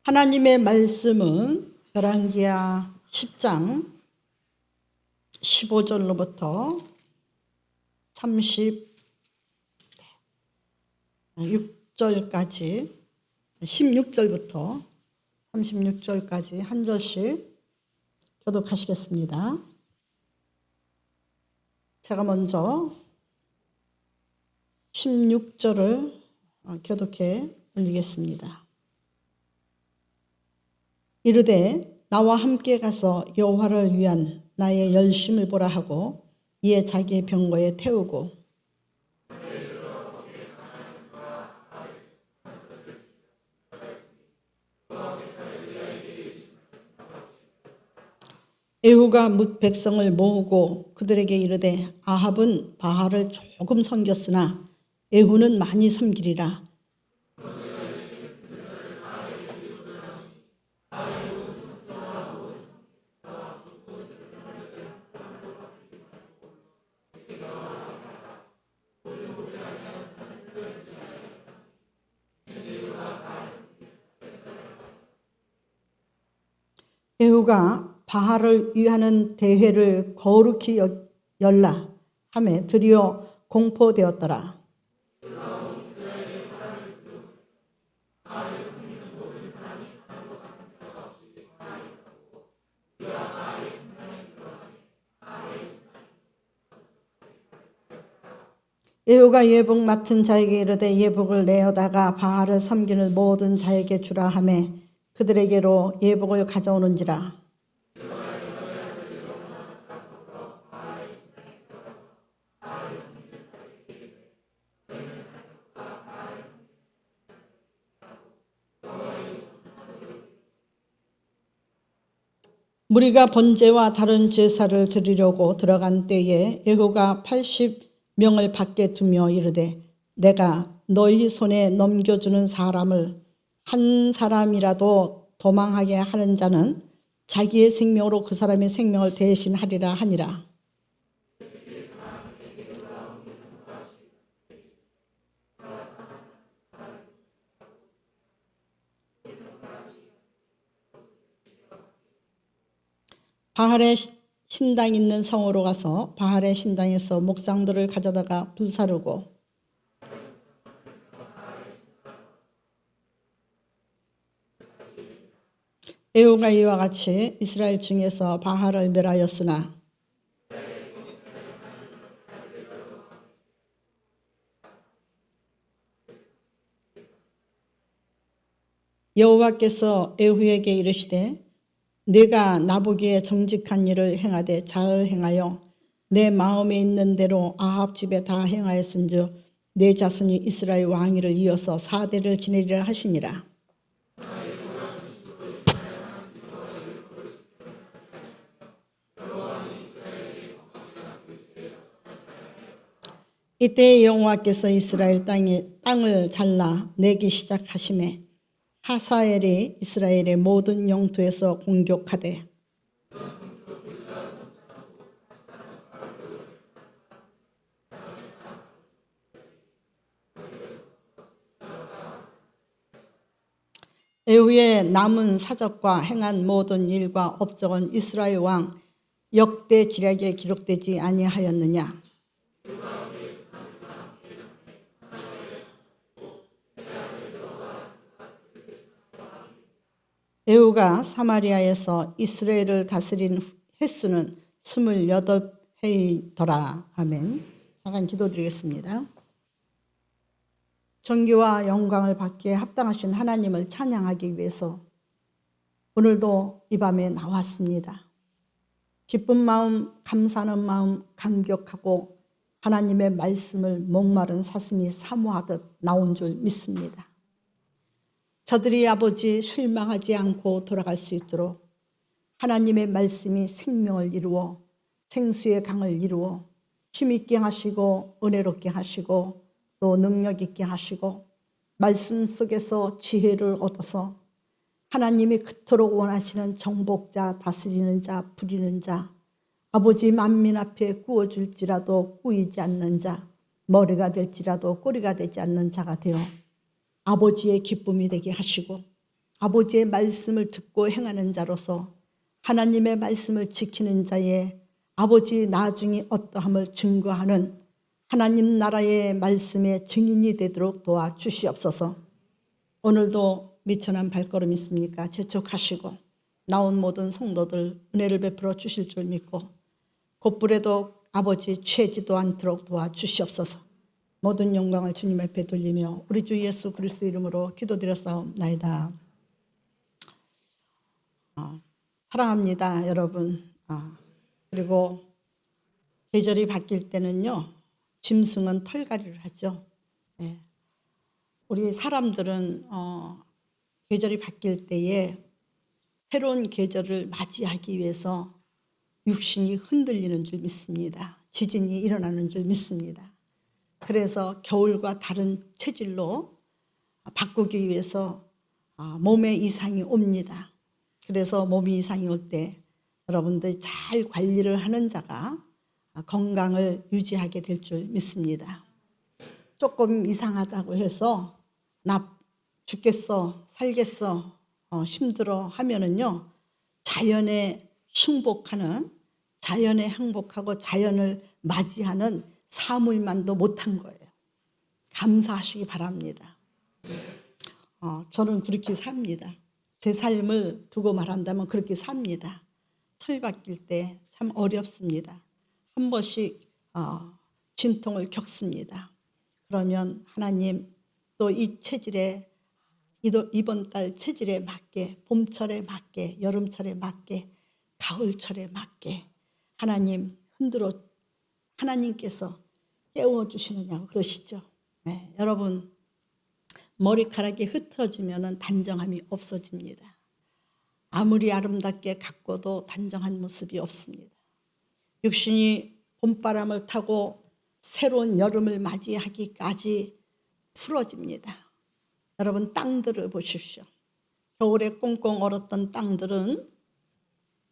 하나님의 말씀은 열왕기하 10장 15절로부터 36절까지 16절부터 36절까지 한 절씩 교독하시겠습니다. 제가 먼저 16절을 교독해 올리겠습니다. 이르되 나와 함께 가서 여호와를 위한 나의 열심을 보라 하고 이에 자기의 병거에 태우고 에후가 뭇 백성을 모으고 그들에게 이르되 아합은 바알을 조금 섬겼으나 에후는 많이 섬기리라. 에후가 바알을 위하는 대회를 거룩히 열라 하매 드디어 공포되었더라. 에후가 예복 맡은 자에게 이르되 예복을 내어다가 바알을 섬기는 모든 자에게 주라 하매 그들에게로 예복을 가져오는지라. 무리가 번제와 다른 제사를 드리려고 들어간 때에 에후가 80명을 밖에 두며 이르되 내가 너희 손에 넘겨주는 사람을 한 사람이라도 도망하게 하는 자는 자기의 생명으로 그 사람의 생명을 대신하리라 하니라. 바알의 신당 있는 성으로 가서 바알의 신당에서 목상들을 가져다가 불사르고 에후가 이와 같이 이스라엘 중에서 바알을 멸하였으나 여호와께서 에후에게 이르시되 네가 나보기에 정직한 일을 행하되 잘 행하여 내 마음에 있는 대로 아합 집에 다 행하였은즉 내 자손이 이스라엘 왕위를 이어서 4대를 지내리라 하시니라. 이때 여호와께서 이스라엘 땅을 잘라 내기 시작하시매 하사엘이 이스라엘의 모든 영토에서 공격하되 에후의 남은 사적과 행한 모든 일과 업적은 이스라엘 왕 역대 지략에 기록되지 아니하였느냐. 에후가 사마리아에서 이스라엘을 다스린 횟수는 28회이더라. 아멘. 잠깐 기도드리겠습니다. 존귀와 영광을 받기에 합당하신 하나님을 찬양하기 위해서 오늘도 이 밤에 나왔습니다. 기쁜 마음, 감사하는 마음, 감격하고 하나님의 말씀을 목마른 사슴이 사모하듯 나온 줄 믿습니다. 저들이 아버지 실망하지 않고 돌아갈 수 있도록 하나님의 말씀이 생명을 이루어 생수의 강을 이루어 힘있게 하시고 은혜롭게 하시고 또 능력 있게 하시고 말씀 속에서 지혜를 얻어서 하나님이 그토록 원하시는 정복자, 다스리는 자, 부리는 자, 아버지 만민 앞에 구워줄지라도 구이지 않는 자, 머리가 될지라도 꼬리가 되지 않는 자가 되어 아버지의 기쁨이 되게 하시고 아버지의 말씀을 듣고 행하는 자로서 하나님의 말씀을 지키는 자의 아버지 나중이 어떠함을 증거하는 하나님 나라의 말씀의 증인이 되도록 도와주시옵소서. 오늘도 미천한 발걸음 있습니까? 재촉하시고 나온 모든 성도들 은혜를 베풀어 주실 줄 믿고 곧불에도 아버지 취하지도 않도록 도와주시옵소서. 모든 영광을 주님 앞에 돌리며 우리 주 예수 그리스도 이름으로 기도드렸사옵나이다. 사랑합니다, 여러분. 그리고 계절이 바뀔 때는요, 짐승은 털갈이를 하죠. 네. 우리 사람들은 계절이 바뀔 때에 새로운 계절을 맞이하기 위해서 육신이 흔들리는 줄 믿습니다. 지진이 일어나는 줄 믿습니다. 그래서 겨울과 다른 체질로 바꾸기 위해서 몸에 이상이 옵니다. 그래서 몸이 이상이 올 때 여러분들 잘 관리를 하는 자가 건강을 유지하게 될 줄 믿습니다. 조금 이상하다고 해서 나 죽겠어, 살겠어, 힘들어 하면은요, 자연에 승복하는, 자연에 항복하고 자연을 맞이하는 사물만도 못한 거예요. 감사하시기 바랍니다. 저는 그렇게 삽니다. 제 삶을 두고 말한다면 그렇게 삽니다. 철 바뀔 때 참 어렵습니다. 한 번씩 진통을 겪습니다. 그러면 하나님 또 이 체질에 이번 달 체질에 맞게, 봄철에 맞게, 여름철에 맞게, 가을철에 맞게 하나님 흔들어 하나님께서 깨워주시느냐고 그러시죠. 네, 여러분 머리카락이 흐트러지면 단정함이 없어집니다. 아무리 아름답게 가꿔도 단정한 모습이 없습니다. 육신이 봄바람을 타고 새로운 여름을 맞이하기까지 풀어집니다. 여러분 땅들을 보십시오. 겨울에 꽁꽁 얼었던 땅들은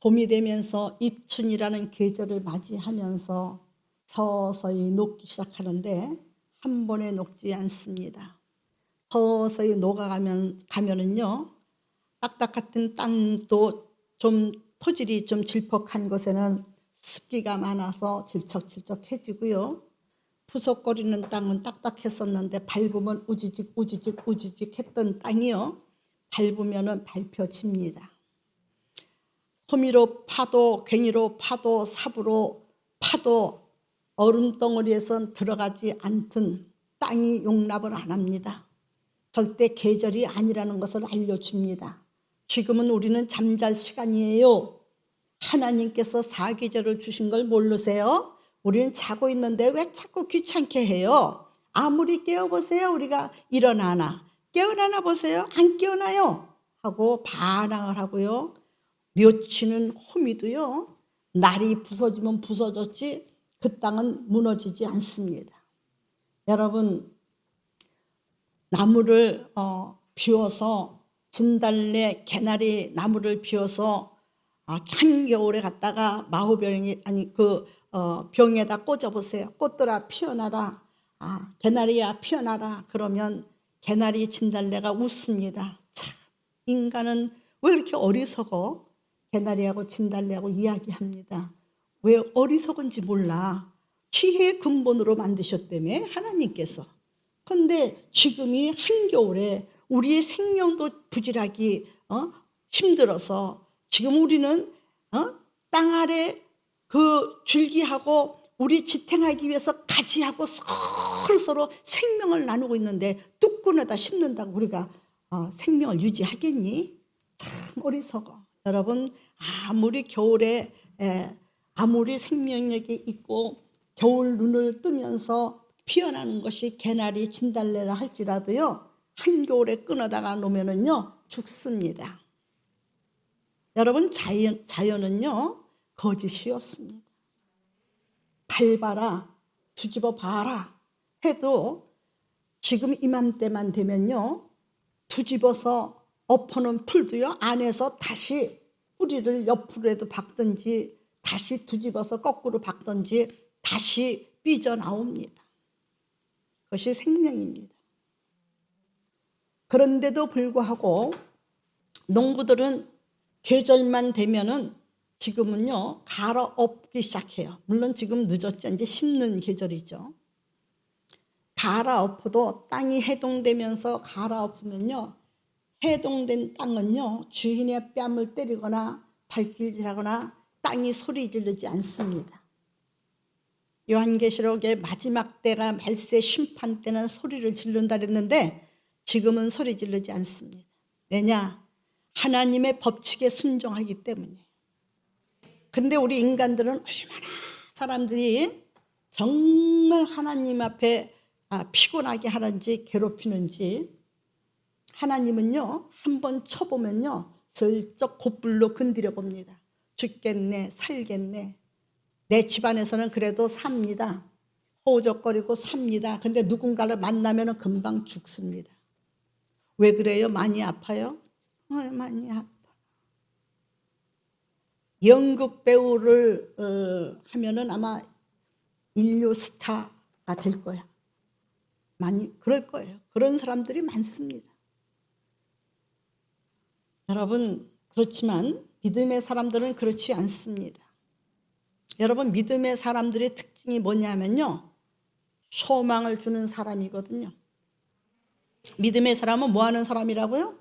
봄이 되면서 입춘이라는 계절을 맞이하면서 서서히 녹기 시작하는데 한 번에 녹지 않습니다. 서서히 녹아가면은요, 딱딱 같은 땅도 좀 토질이 좀 질퍽한 곳에는 습기가 많아서 질척질척해지고요. 푸석거리는 땅은 딱딱했었는데 밟으면 우지직 했던 땅이요, 밟으면은 밟혀집니다. 호미로 파도, 괭이로 파도, 삽으로 파도 얼음덩어리에선 들어가지 않던 땅이 용납을 안 합니다. 절대 계절이 아니라는 것을 알려줍니다. 지금은 우리는 잠잘 시간이에요. 하나님께서 사계절을 주신 걸 모르세요? 우리는 자고 있는데 왜 자꾸 귀찮게 해요? 아무리 깨워보세요. 우리가 일어나나? 깨어나나 보세요. 안 깨어나요? 하고 반항을 하고요. 묘치는 호미도요, 날이 부서지면 부서졌지 그 땅은 무너지지 않습니다. 여러분 나무를 비워서 진달래, 개나리 나무를 비워서 한겨울에 갔다가 병에다 꽂아보세요. 꽃들아 피어나라, 개나리야 피어나라. 그러면 개나리, 진달래가 웃습니다. 참, 인간은 왜 이렇게 어리석어? 개나리하고 진달래하고 이야기합니다. 왜 어리석은지 몰라. 지혜의 근본으로 만드셨다며 하나님께서. 그런데 지금이 한겨울에 우리의 생명도 부실하기 힘들어서 지금 우리는 땅 아래 그 줄기하고 우리 지탱하기 위해서 가지하고 서로 생명을 나누고 있는데 뚝 끊어다 심는다고 우리가 생명을 유지하겠니? 참 어리석어. 여러분 아무리 겨울에 아무리 생명력이 있고 겨울 눈을 뜨면서 피어나는 것이 개나리, 진달래라 할지라도요, 한겨울에 끊어다가 놓으면은요 죽습니다. 여러분 자연은요 거짓이 없습니다. 밟아라, 뒤집어 봐라 해도 지금 이맘때만 되면요 뒤집어서 엎어놓은 풀도요 안에서 다시 뿌리를 옆으로라도 박든지 다시 뒤집어서 거꾸로 박든지 다시 삐져나옵니다. 그것이 생명입니다. 그런데도 불구하고 농부들은 계절만 되면은 지금은요 갈아엎기 시작해요. 물론 지금 늦었죠. 이제 심는 계절이죠. 갈아엎어도 땅이 해동되면서 갈아엎으면요 해동된 땅은요 주인의 뺨을 때리거나 발길질하거나 땅이 소리 지르지 않습니다. 요한계시록의 마지막 때가 말세 심판 때는 소리를 지른다 그랬는데 지금은 소리 지르지 않습니다. 왜냐? 하나님의 법칙에 순종하기 때문이에요. 근데 우리 인간들은 얼마나 사람들이 정말 하나님 앞에 피곤하게 하는지 괴롭히는지. 하나님은요 한번 쳐보면요 슬쩍 곧불로 건드려 봅니다. 죽겠네 살겠네. 내 집안에서는 그래도 삽니다. 호적거리고 삽니다. 근데 누군가를 만나면 금방 죽습니다. 왜 그래요? 많이 아파요? 많이 아파. 연극 배우를 하면은 아마 인류 스타가 될 거야. 많이 그럴 거예요. 그런 사람들이 많습니다. 여러분, 그렇지만 믿음의 사람들은 그렇지 않습니다. 여러분, 믿음의 사람들의 특징이 뭐냐면요 소망을 주는 사람이거든요. 믿음의 사람은 뭐 하는 사람이라고요?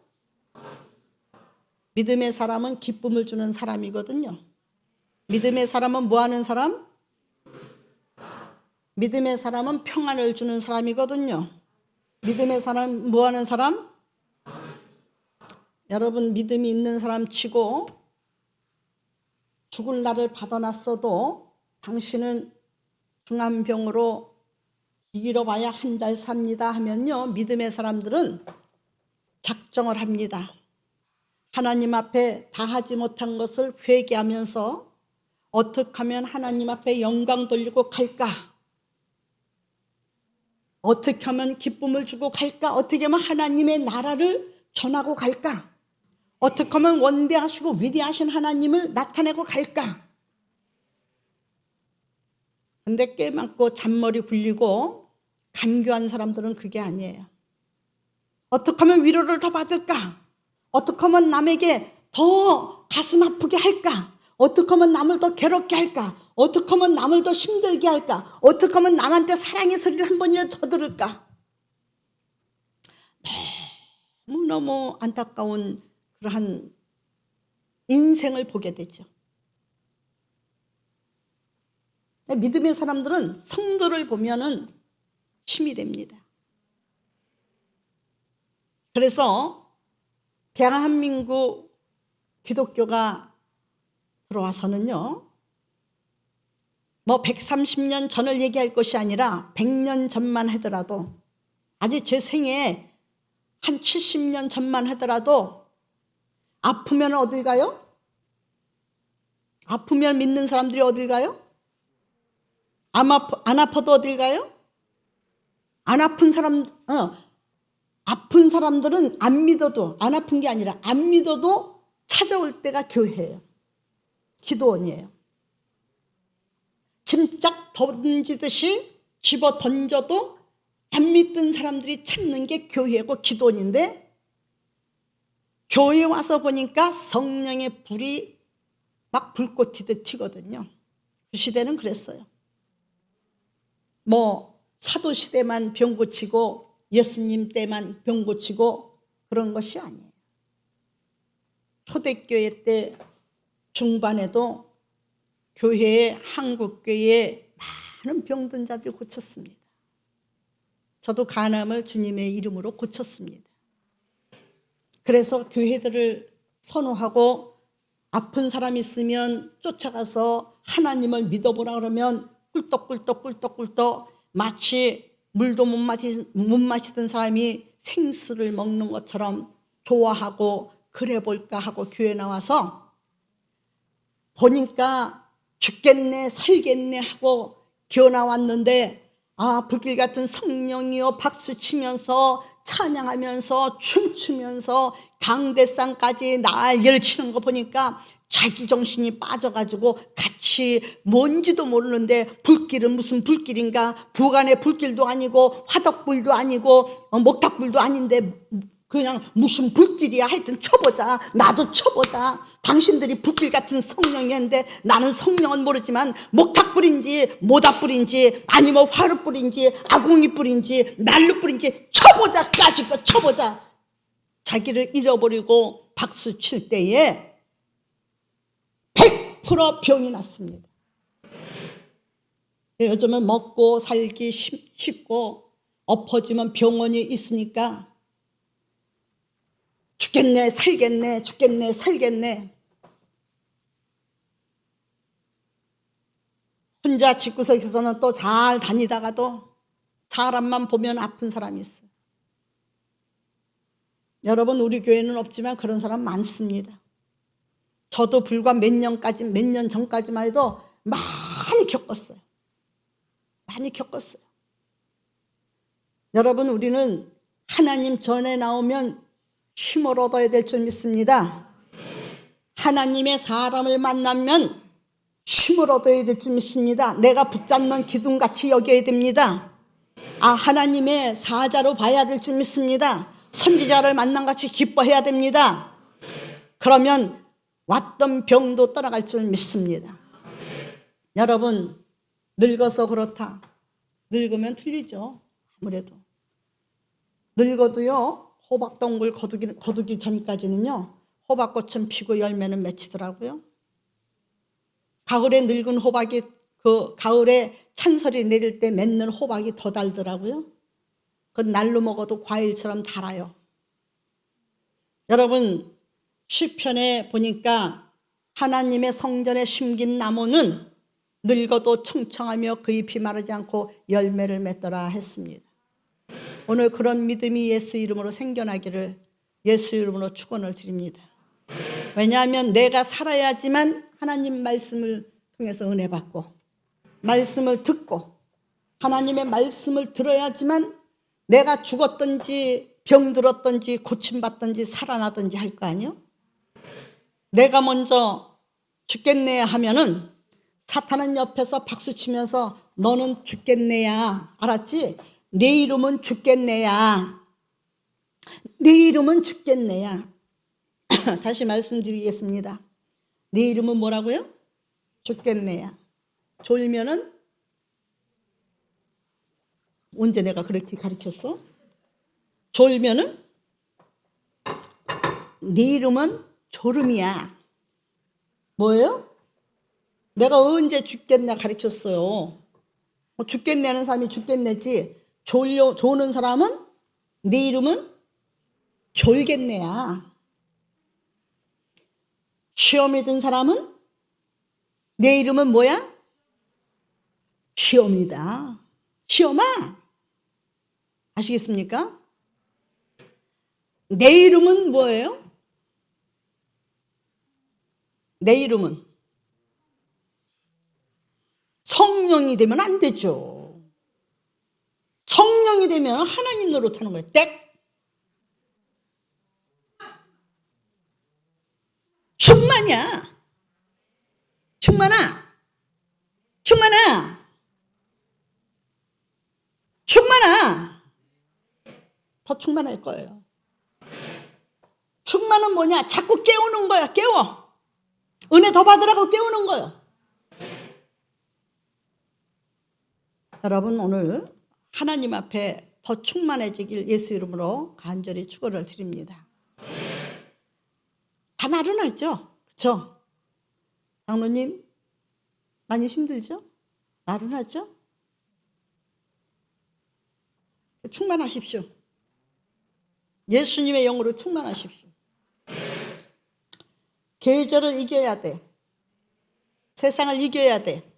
믿음의 사람은 기쁨을 주는 사람이거든요. 믿음의 사람은 뭐 하는 사람? 믿음의 사람은 평안을 주는 사람이거든요. 믿음의 사람은 뭐 하는 사람? 여러분, 믿음이 있는 사람 치고 죽을 날을 받아놨어도 당신은 중환병으로 길어봐야 한 달 삽니다 하면요 믿음의 사람들은 작정을 합니다. 하나님 앞에 다 하지 못한 것을 회개하면서 어떻게 하면 하나님 앞에 영광 돌리고 갈까? 어떻게 하면 기쁨을 주고 갈까? 어떻게 하면 하나님의 나라를 전하고 갈까? 어떻게 하면 원대하시고 위대하신 하나님을 나타내고 갈까? 근데 깨맞고 잔머리 굴리고 간교한 사람들은 그게 아니에요. 어떻게 하면 위로를 더 받을까? 어떻게 하면 남에게 더 가슴 아프게 할까? 어떻게 하면 남을 더 괴롭게 할까? 어떻게 하면 남을 더 힘들게 할까? 어떻게 하면 남한테 사랑의 소리를 한 번이라도 더 들을까? 너무너무 안타까운 그러한 인생을 보게 되죠. 믿음의 사람들은 성도를 보면은 힘이 됩니다. 그래서 대한민국 기독교가 들어와서는요, 뭐 130년 전을 얘기할 것이 아니라 100년 전만 하더라도, 아니 제 생에 한 70년 전만 하더라도 아프면 어딜 가요? 아프면 믿는 사람들이 어딜 가요? 안 아파도 어딜 가요? 아픈 사람들은 안 믿어도, 안 아픈 게 아니라 안 믿어도 찾아올 때가 교회예요. 기도원이에요. 짐짝 던지듯이 집어 던져도 안 믿던 사람들이 찾는 게 교회고 기도원인데, 교회에 와서 보니까 성령의 불이 막 불꽃 튀듯 튀거든요. 그 시대는 그랬어요. 뭐 사도 시대만 병 고치고 예수님 때만 병 고치고 그런 것이 아니에요. 초대교회 때 중반에도 교회에, 한국교회에 많은 병든 자들 고쳤습니다. 저도 간암을 주님의 이름으로 고쳤습니다. 그래서 교회들을 선호하고 아픈 사람 있으면 쫓아가서 하나님을 믿어보라 그러면 꿀떡꿀떡 마치 물도 못 마시던 사람이 생수를 먹는 것처럼 좋아하고 그래 볼까 하고 교회 나와서 보니까 죽겠네 살겠네 하고 기어 나왔는데, 불길 같은 성령이여 박수치면서 찬양하면서 춤추면서 강대상까지 날개를 치는 거 보니까 자기 정신이 빠져가지고 같이 뭔지도 모르는데, 불길은 무슨 불길인가, 부간의 불길도 아니고 화덕불도 아니고 목탁불도 아닌데 그냥 무슨 불길이야. 하여튼 쳐보자. 나도 쳐보자. 당신들이 불길 같은 성령이었는데 나는 성령은 모르지만 목탁불인지 모닥불인지 아니면 화롯불인지 아궁이불인지 난로불인지 쳐보자. 까짓거 쳐보자. 자기를 잃어버리고 박수 칠 때에 100% 병이 났습니다. 요즘은 먹고 살기 쉽고 엎어지면 병원이 있으니까 죽겠네 살겠네 죽겠네 살겠네. 혼자 집구석에서는 또 잘 다니다가도 사람만 보면 아픈 사람이 있어요. 여러분, 우리 교회는 없지만 그런 사람 많습니다. 저도 불과 몇 년 전까지만 해도 많이 겪었어요. 많이 겪었어요. 여러분, 우리는 하나님 전에 나오면 힘을 얻어야 될 줄 믿습니다. 하나님의 사람을 만나면 힘을 얻어야 될 줄 믿습니다. 내가 붙잡는 기둥같이 여겨야 됩니다. 하나님의 사자로 봐야 될 줄 믿습니다. 선지자를 만난 같이 기뻐해야 됩니다. 그러면 왔던 병도 떠나갈 줄 믿습니다. 여러분, 늙어서 그렇다. 늙으면 틀리죠. 아무래도. 늙어도요, 호박동굴 거두기 전까지는요, 호박꽃은 피고 열매는 맺히더라고요. 가을에 늙은 호박이 그 가을에 찬설이 내릴 때 맺는 호박이 더 달더라고요. 그건 날로 먹어도 과일처럼 달아요. 여러분, 시편에 보니까 하나님의 성전에 심긴 나무는 늙어도 청청하며 그 잎이 마르지 않고 열매를 맺더라 했습니다. 오늘 그런 믿음이 예수 이름으로 생겨나기를 예수 이름으로 축원을 드립니다. 왜냐하면 내가 살아야지만 하나님 말씀을 통해서 은혜 받고 말씀을 듣고 하나님의 말씀을 들어야지만 내가 죽었든지 병들었든지 고침받든지 살아나든지 할 거 아니에요? 내가 먼저 죽겠네 하면은 사탄은 옆에서 박수치면서 너는 죽겠네야. 알았지? 내 이름은 죽겠네야. 내 이름은 죽겠네야. 다시 말씀드리겠습니다. 내 이름은 뭐라고요? 죽겠네야. 졸면은 언제 내가 그렇게 가르쳤어? 졸면은 네 이름은 졸음이야. 뭐예요? 내가 언제 죽겠냐 가르쳤어요. 죽겠네 하는 사람이 죽겠네지 조는 사람은 네 이름은 졸겠네야. 시험에 든 사람은 내 이름은 뭐야? 시험이다. 시험아. 아시겠습니까? 내 이름은 뭐예요? 내 이름은 성령이 되면 안 되죠. 성령이 되면 하나님 노릇하는 거예요. 땡. 충만이야. 충만아. 충만아. 충만아. 더 충만할 거예요. 충만은 뭐냐? 자꾸 깨우는 거야. 깨워. 은혜 더 받으라고 깨우는 거예요. 여러분, 오늘 하나님 앞에 더 충만해지길 예수 이름으로 간절히 축원을 드립니다. 다 나른하죠? 그렇죠? 장로님 많이 힘들죠? 나른하죠? 충만하십시오. 예수님의 영으로 충만하십시오. 계절을 이겨야 돼. 세상을 이겨야 돼.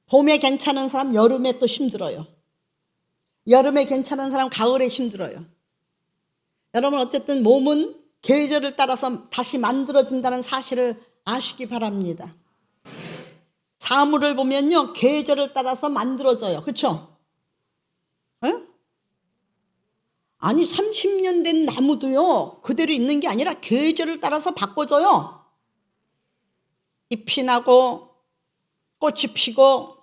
봄에 괜찮은 사람 여름에 또 힘들어요. 여름에 괜찮은 사람 가을에 힘들어요. 여러분, 어쨌든 몸은 계절을 따라서 다시 만들어진다는 사실을 아시기 바랍니다. 사물을 보면요, 계절을 따라서 만들어져요. 그렇죠? 아니 30년 된 나무도요 그대로 있는 게 아니라 계절을 따라서 바꿔져요. 잎이 나고 꽃이 피고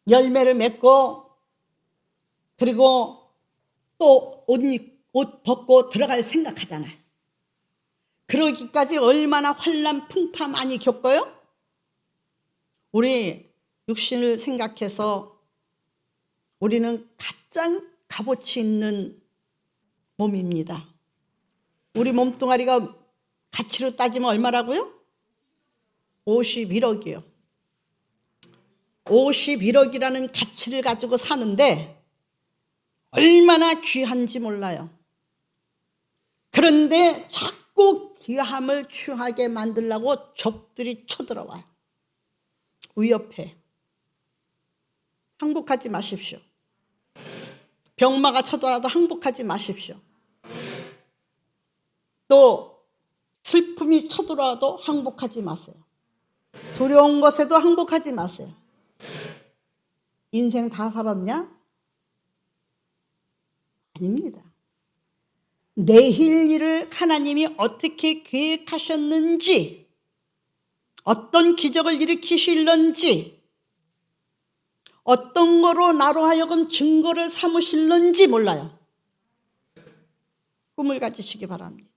열매를 맺고 그리고 또 옷 옷 벗고 들어갈 생각하잖아요. 그러기까지 얼마나 환난 풍파 많이 겪어요? 우리 육신을 생각해서 우리는 가장 값어치 있는 몸입니다. 우리 몸뚱아리가 가치로 따지면 얼마라고요? 51억이요. 51억이라는 가치를 가지고 사는데 얼마나 귀한지 몰라요. 그런데 자꾸 귀함을 취하게 만들려고 적들이 쳐들어와요. 위협해. 항복하지 마십시오. 병마가 쳐들어와도 항복하지 마십시오. 또 슬픔이 쳐들어와도 항복하지 마세요. 두려운 것에도 항복하지 마세요. 인생 다 살았냐? 아닙니다. 내일 일을 하나님이 어떻게 계획하셨는지, 어떤 기적을 일으키실런지, 어떤 거로 나로 하여금 증거를 삼으실런지 몰라요. 꿈을 가지시기 바랍니다.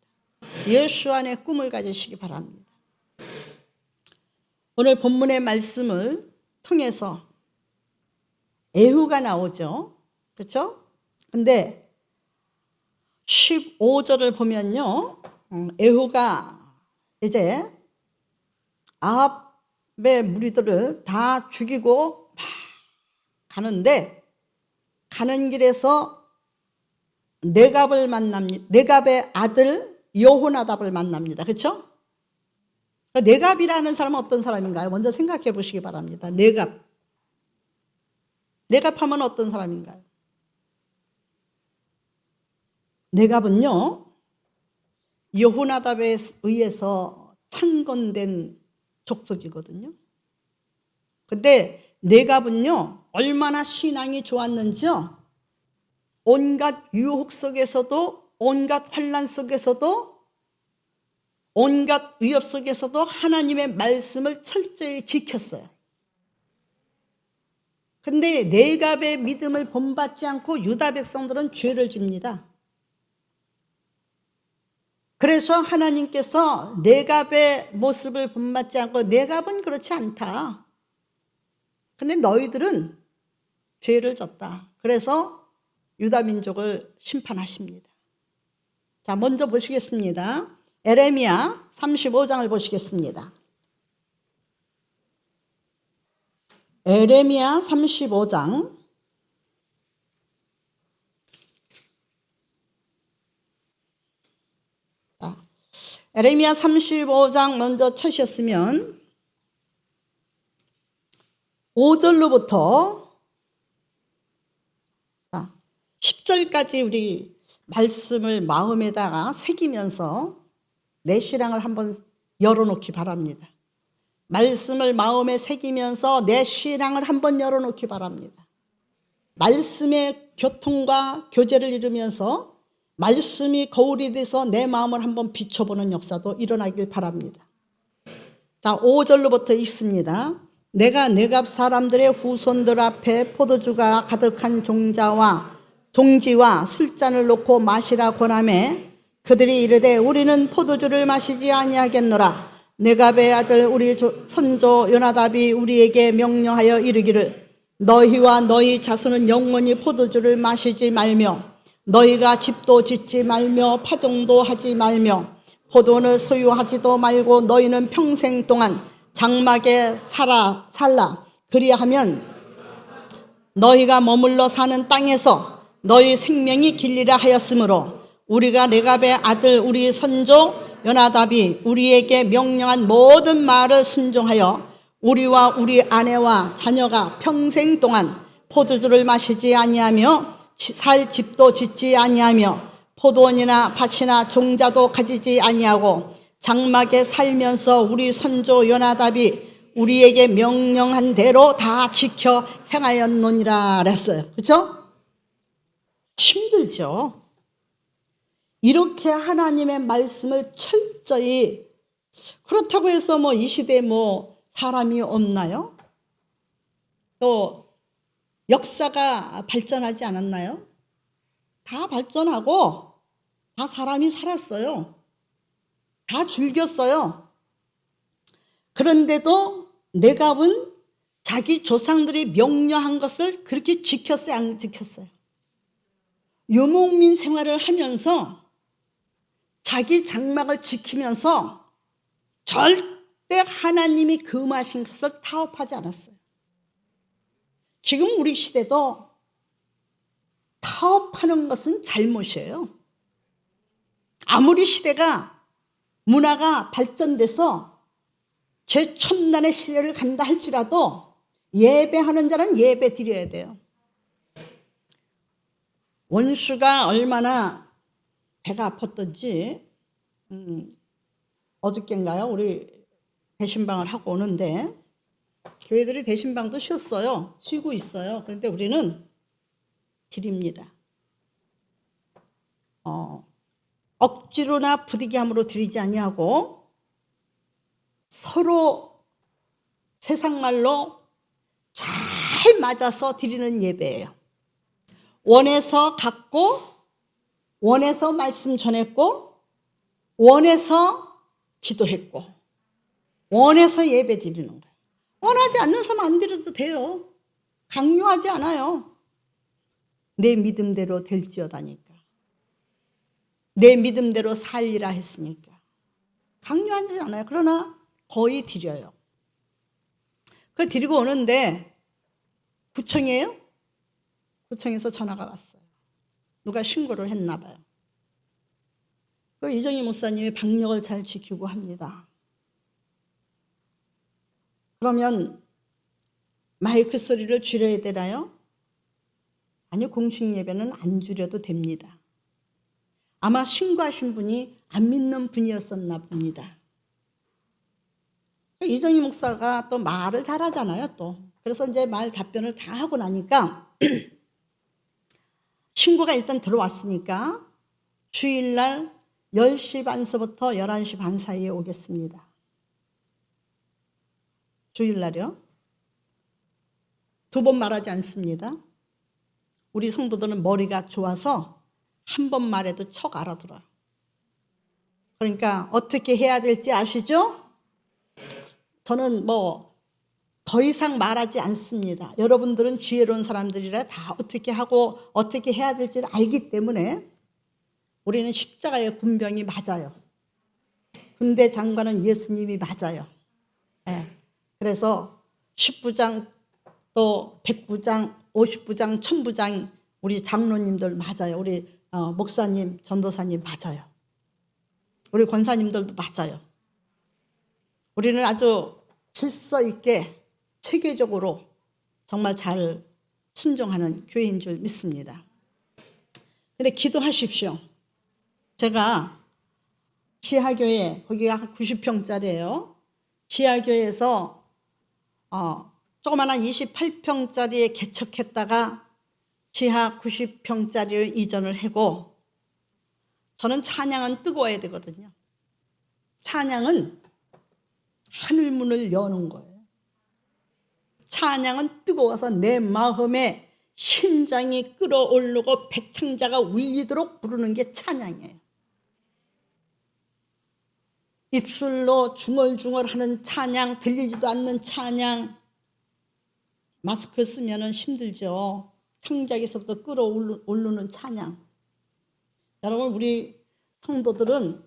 예수 안에 꿈을 가지시기 바랍니다. 오늘 본문의 말씀을 통해서 에후가 나오죠. 그렇죠? 근데 15절을 보면요. 에후가 이제 아합의 무리들을 다 죽이고 막 가는데 가는 길에서 네갑을 만납니다. 네갑의 아들 여호나답을 만납니다. 그렇죠? 네갑이라는 사람은 어떤 사람인가요? 먼저 생각해 보시기 바랍니다. 네갑. 네갑하면 어떤 사람인가요? 네갑은요, 여호나답에 의해서 창건된 족속이거든요. 근데 네갑은요, 얼마나 신앙이 좋았는지요. 온갖 유혹 속에서도, 온갖 환난 속에서도, 온갖 위협 속에서도 하나님의 말씀을 철저히 지켰어요. 근데 네갑의 믿음을 본받지 않고 유다 백성들은 죄를 집니다. 그래서 하나님께서 네갑의 모습을 본받지 않고 네갑은 그렇지 않다. 근데 너희들은 죄를 졌다. 그래서 유다 민족을 심판하십니다. 자, 먼저 보시겠습니다. 에레미야 35장을 보시겠습니다. 에레미야 35장 에레미야 35장 먼저 찾으셨으면 5절로부터 10절까지 우리 말씀을 마음에다가 새기면서 내 신앙을 한번 열어놓기 바랍니다. 말씀을 마음에 새기면서 내 신앙을 한번 열어놓기 바랍니다. 말씀의 교통과 교제를 이루면서 말씀이 거울이 돼서 내 마음을 한번 비춰보는 역사도 일어나길 바랍니다. 자, 5절로부터 읽습니다. 내가 네갑 사람들의 후손들 앞에 포도주가 가득한 종지와 술잔을 놓고 마시라 권하매 그들이 이르되 우리는 포도주를 마시지 아니하겠노라. 네갑의 아들 우리 선조 요나답이 우리에게 명령하여 이르기를 너희와 너희 자손은 영원히 포도주를 마시지 말며 너희가 집도 짓지 말며 파종도 하지 말며 포도원을 소유하지도 말고 너희는 평생 동안 장막에 살라. 그리하면 너희가 머물러 사는 땅에서 너희 생명이 길리라 하였으므로 우리가 네갑의 아들 우리 선조 요나답이 우리에게 명령한 모든 말을 순종하여 우리와 우리 아내와 자녀가 평생 동안 포도주를 마시지 아니하며 살 집도 짓지 아니하며 포도원이나 밭이나 종자도 가지지 아니하고 장막에 살면서 우리 선조 요나답이 우리에게 명령한 대로 다 지켜 행하였노니라 그랬어요. 그렇죠? 힘들죠. 이렇게 하나님의 말씀을 철저히 그렇다고 해서 이 시대에 사람이 없나요? 또 역사가 발전하지 않았나요? 다 발전하고 다 사람이 살았어요. 다 즐겼어요. 그런데도 네갑은 자기 조상들이 명령한 것을 그렇게 지켰어요, 안 지켰어요? 유목민 생활을 하면서 자기 장막을 지키면서 절대 하나님이 금하신 것을 타협하지 않았어요. 지금 우리 시대도 타협하는 것은 잘못이에요. 아무리 시대가 문화가 발전돼서 최첨단의 시대를 간다 할지라도 예배하는 자는 예배 드려야 돼요. 원수가 얼마나 배가 아팠던지 어저께인가요? 우리 대신방을 하고 오는데 교회들이 대신방도 쉬었어요. 쉬고 있어요. 그런데 우리는 드립니다. 억지로나 부득이함으로 드리지 아니하고 서로 세상말로 잘 맞아서 드리는 예배예요. 원해서 갖고 원해서 말씀 전했고 원해서 기도했고 원해서 예배 드리는 거예요. 원하지 않는 사람 안 드려도 돼요. 강요하지 않아요. 내 믿음대로 될지어다니까. 내 믿음대로 살리라 했으니까. 강요하지 않아요. 그러나 거의 드려요. 그 드리고 오는데 구청이에요? 구청에서 전화가 왔어요. 누가 신고를 했나 봐요. 그 이정희 목사님이 방역을 잘 지키고 합니다. 그러면 마이크 소리를 줄여야 되나요? 아니요, 공식 예배는 안 줄여도 됩니다. 아마 신고하신 분이 안 믿는 분이었었나 봅니다. 이정희 목사가 또 말을 잘하잖아요, 또. 그래서 이제 말 답변을 다 하고 나니까 신고가 일단 들어왔으니까 주일날 10시 반서부터 11시 반 사이에 오겠습니다. 주일날이요. 2번 말하지 않습니다. 우리 성도들은 머리가 좋아서 한 번 말해도 척 알아들어요. 그러니까 어떻게 해야 될지 아시죠? 저는 더 이상 말하지 않습니다. 여러분들은 지혜로운 사람들이라 다 어떻게 하고 어떻게 해야 될지를 알기 때문에 우리는 십자가의 군병이 맞아요. 군대 장관은 예수님이 맞아요. 네. 그래서 10부장 또 100부장, 50부장, 1000부장 우리 장로님들 맞아요. 우리 목사님, 전도사님 맞아요. 우리 권사님들도 맞아요. 우리는 아주 질서 있게 체계적으로 정말 잘 순종하는 교회인 줄 믿습니다. 근데 기도하십시오. 제가 지하교회, 거기가 90평짜리예요. 지하교회에서 조그마한 28평짜리에 개척했다가 지하 90평짜리를 이전을 하고, 저는 찬양은 뜨거워야 되거든요. 찬양은 하늘문을 여는 거예요. 찬양은 뜨거워서 내 마음에 심장이 끓어오르고 백창자가 울리도록 부르는 게 찬양이에요. 입술로 중얼중얼하는 찬양, 들리지도 않는 찬양. 마스크 쓰면 힘들죠. 창작에서부터 끌어오르는 찬양. 여러분, 우리 성도들은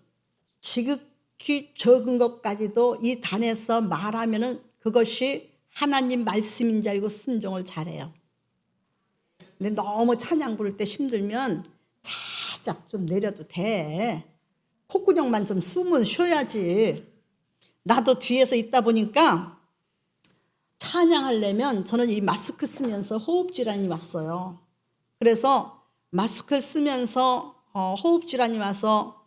지극히 적은 것까지도 이 단에서 말하면 그것이 하나님 말씀인 줄 알고 순종을 잘해요. 근데 너무 찬양 부를 때 힘들면 살짝 좀 내려도 돼. 콧구녕만 좀 숨은 쉬어야지. 나도 뒤에서 있다 보니까 찬양하려면 저는 이 마스크 쓰면서 호흡질환이 왔어요. 그래서 마스크를 쓰면서 호흡질환이 와서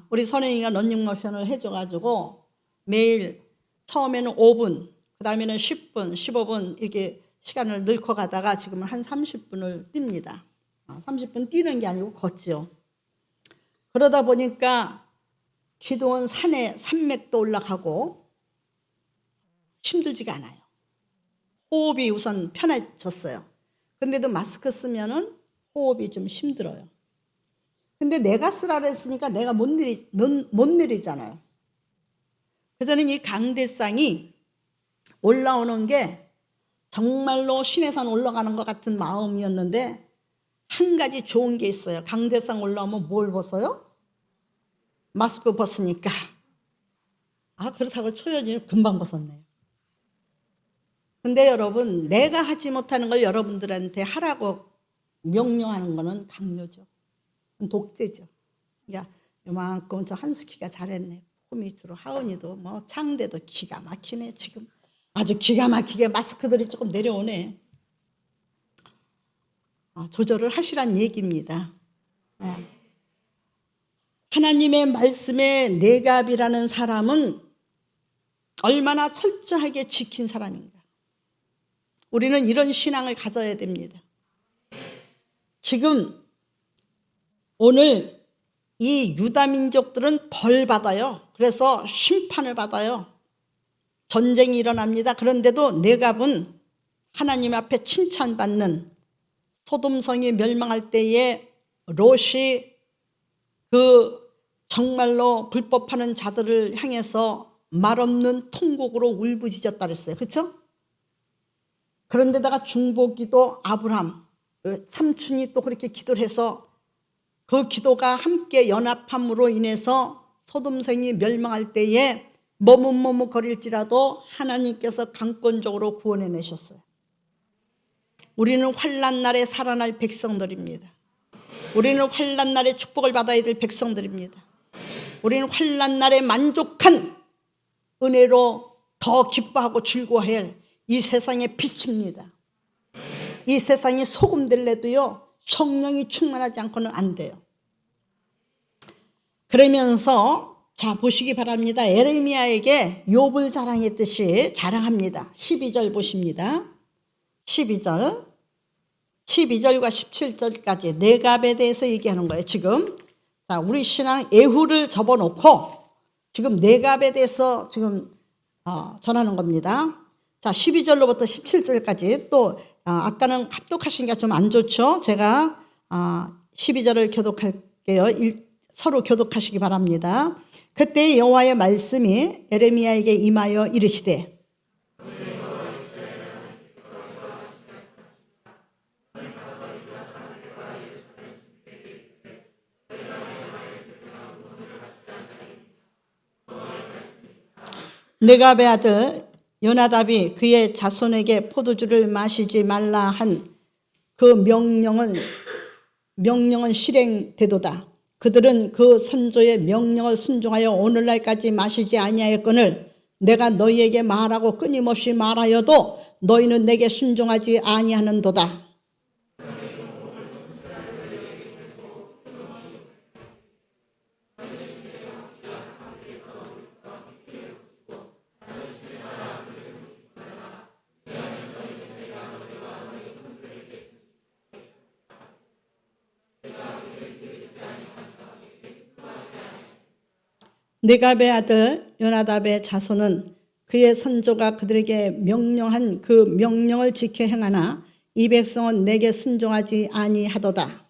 우리 선생님이 런닝모션을 해줘가지고 매일 처음에는 5분, 그 다음에는 10분, 15분 이렇게 시간을 늘고 가다가 지금은 한 30분을 뜁니다. 30분 뛰는 게 아니고 걷죠. 그러다 보니까 기도원 산맥도 올라가고 힘들지가 않아요. 호흡이 우선 편해졌어요. 근데도 마스크 쓰면은 호흡이 좀 힘들어요. 근데 내가 쓰라 그랬으니까 내가 못 내리잖아요. 그래서는 이 강대상이 올라오는 게 정말로 신해산 올라가는 것 같은 마음이었는데 한 가지 좋은 게 있어요. 강대상 올라오면 뭘 벗어요? 마스크 벗으니까. 그렇다고 초연이는 금방 벗었네요. 근데 여러분, 내가 하지 못하는 걸 여러분들한테 하라고 명령하는 거는 강요죠. 독재죠. 야, 이만큼 저 한숙이가 잘했네. 코밑으로 하은이도 뭐 창대도 기가 막히네. 지금 아주 기가 막히게 마스크들이 조금 내려오네. 조절을 하시란 얘기입니다. 네. 하나님의 말씀에 내갑이라는 사람은 얼마나 철저하게 지킨 사람인가. 우리는 이런 신앙을 가져야 됩니다. 지금 오늘 이 유다 민족들은 벌 받아요. 그래서 심판을 받아요. 전쟁이 일어납니다. 그런데도 내갑은 하나님 앞에 칭찬받는, 소돔성이 멸망할 때에 롯이 그 정말로 불법하는 자들을 향해서 말없는 통곡으로 울부짖었다 그랬어요. 그렇죠? 그런데다가 중보기도 아브람 삼촌이 또 그렇게 기도를 해서 그 기도가 함께 연합함으로 인해서 소돔성이 멸망할 때에 머뭇머뭇거릴지라도 하나님께서 강권적으로 구원해내셨어요. 우리는 환난 날에 살아날 백성들입니다. 우리는 환난 날에 축복을 받아야 될 백성들입니다. 우리는 환난 날에 만족한 은혜로 더 기뻐하고 즐거워해야 할 이 세상의 빛입니다. 이 세상이 소금 될래도요, 성령이 충만하지 않고는 안 돼요. 그러면서 자 보시기 바랍니다. 에레미야에게 욥을 자랑했듯이 자랑합니다. 12절 보십니다. 12절과 17절까지 내갑에 대해서 얘기하는 거예요. 지금 자, 우리 신앙 에후를 접어놓고 지금 내갑에 대해서 지금 전하는 겁니다. 자, 12절로부터 17절까지 또 아까는 합독하신 게 좀 안 좋죠. 제가 12절을 교독할게요. 서로 교독하시기 바랍니다. 그때 여호와의 말씀이 에레미야에게 임하여 이르시되 네갑의 아들 요나답이 그의 자손에게 포도주를 마시지 말라 한 그 명령은 실행되도다. 그들은 그 선조의 명령을 순종하여 오늘날까지 마시지 아니하였거늘 내가 너희에게 말하고 끊임없이 말하여도 너희는 내게 순종하지 아니하는도다. 네갑의 아들 요나답의 자손은 그의 선조가 그들에게 명령한 그 명령을 지켜 행하나 이 백성은 내게 순종하지 아니하도다.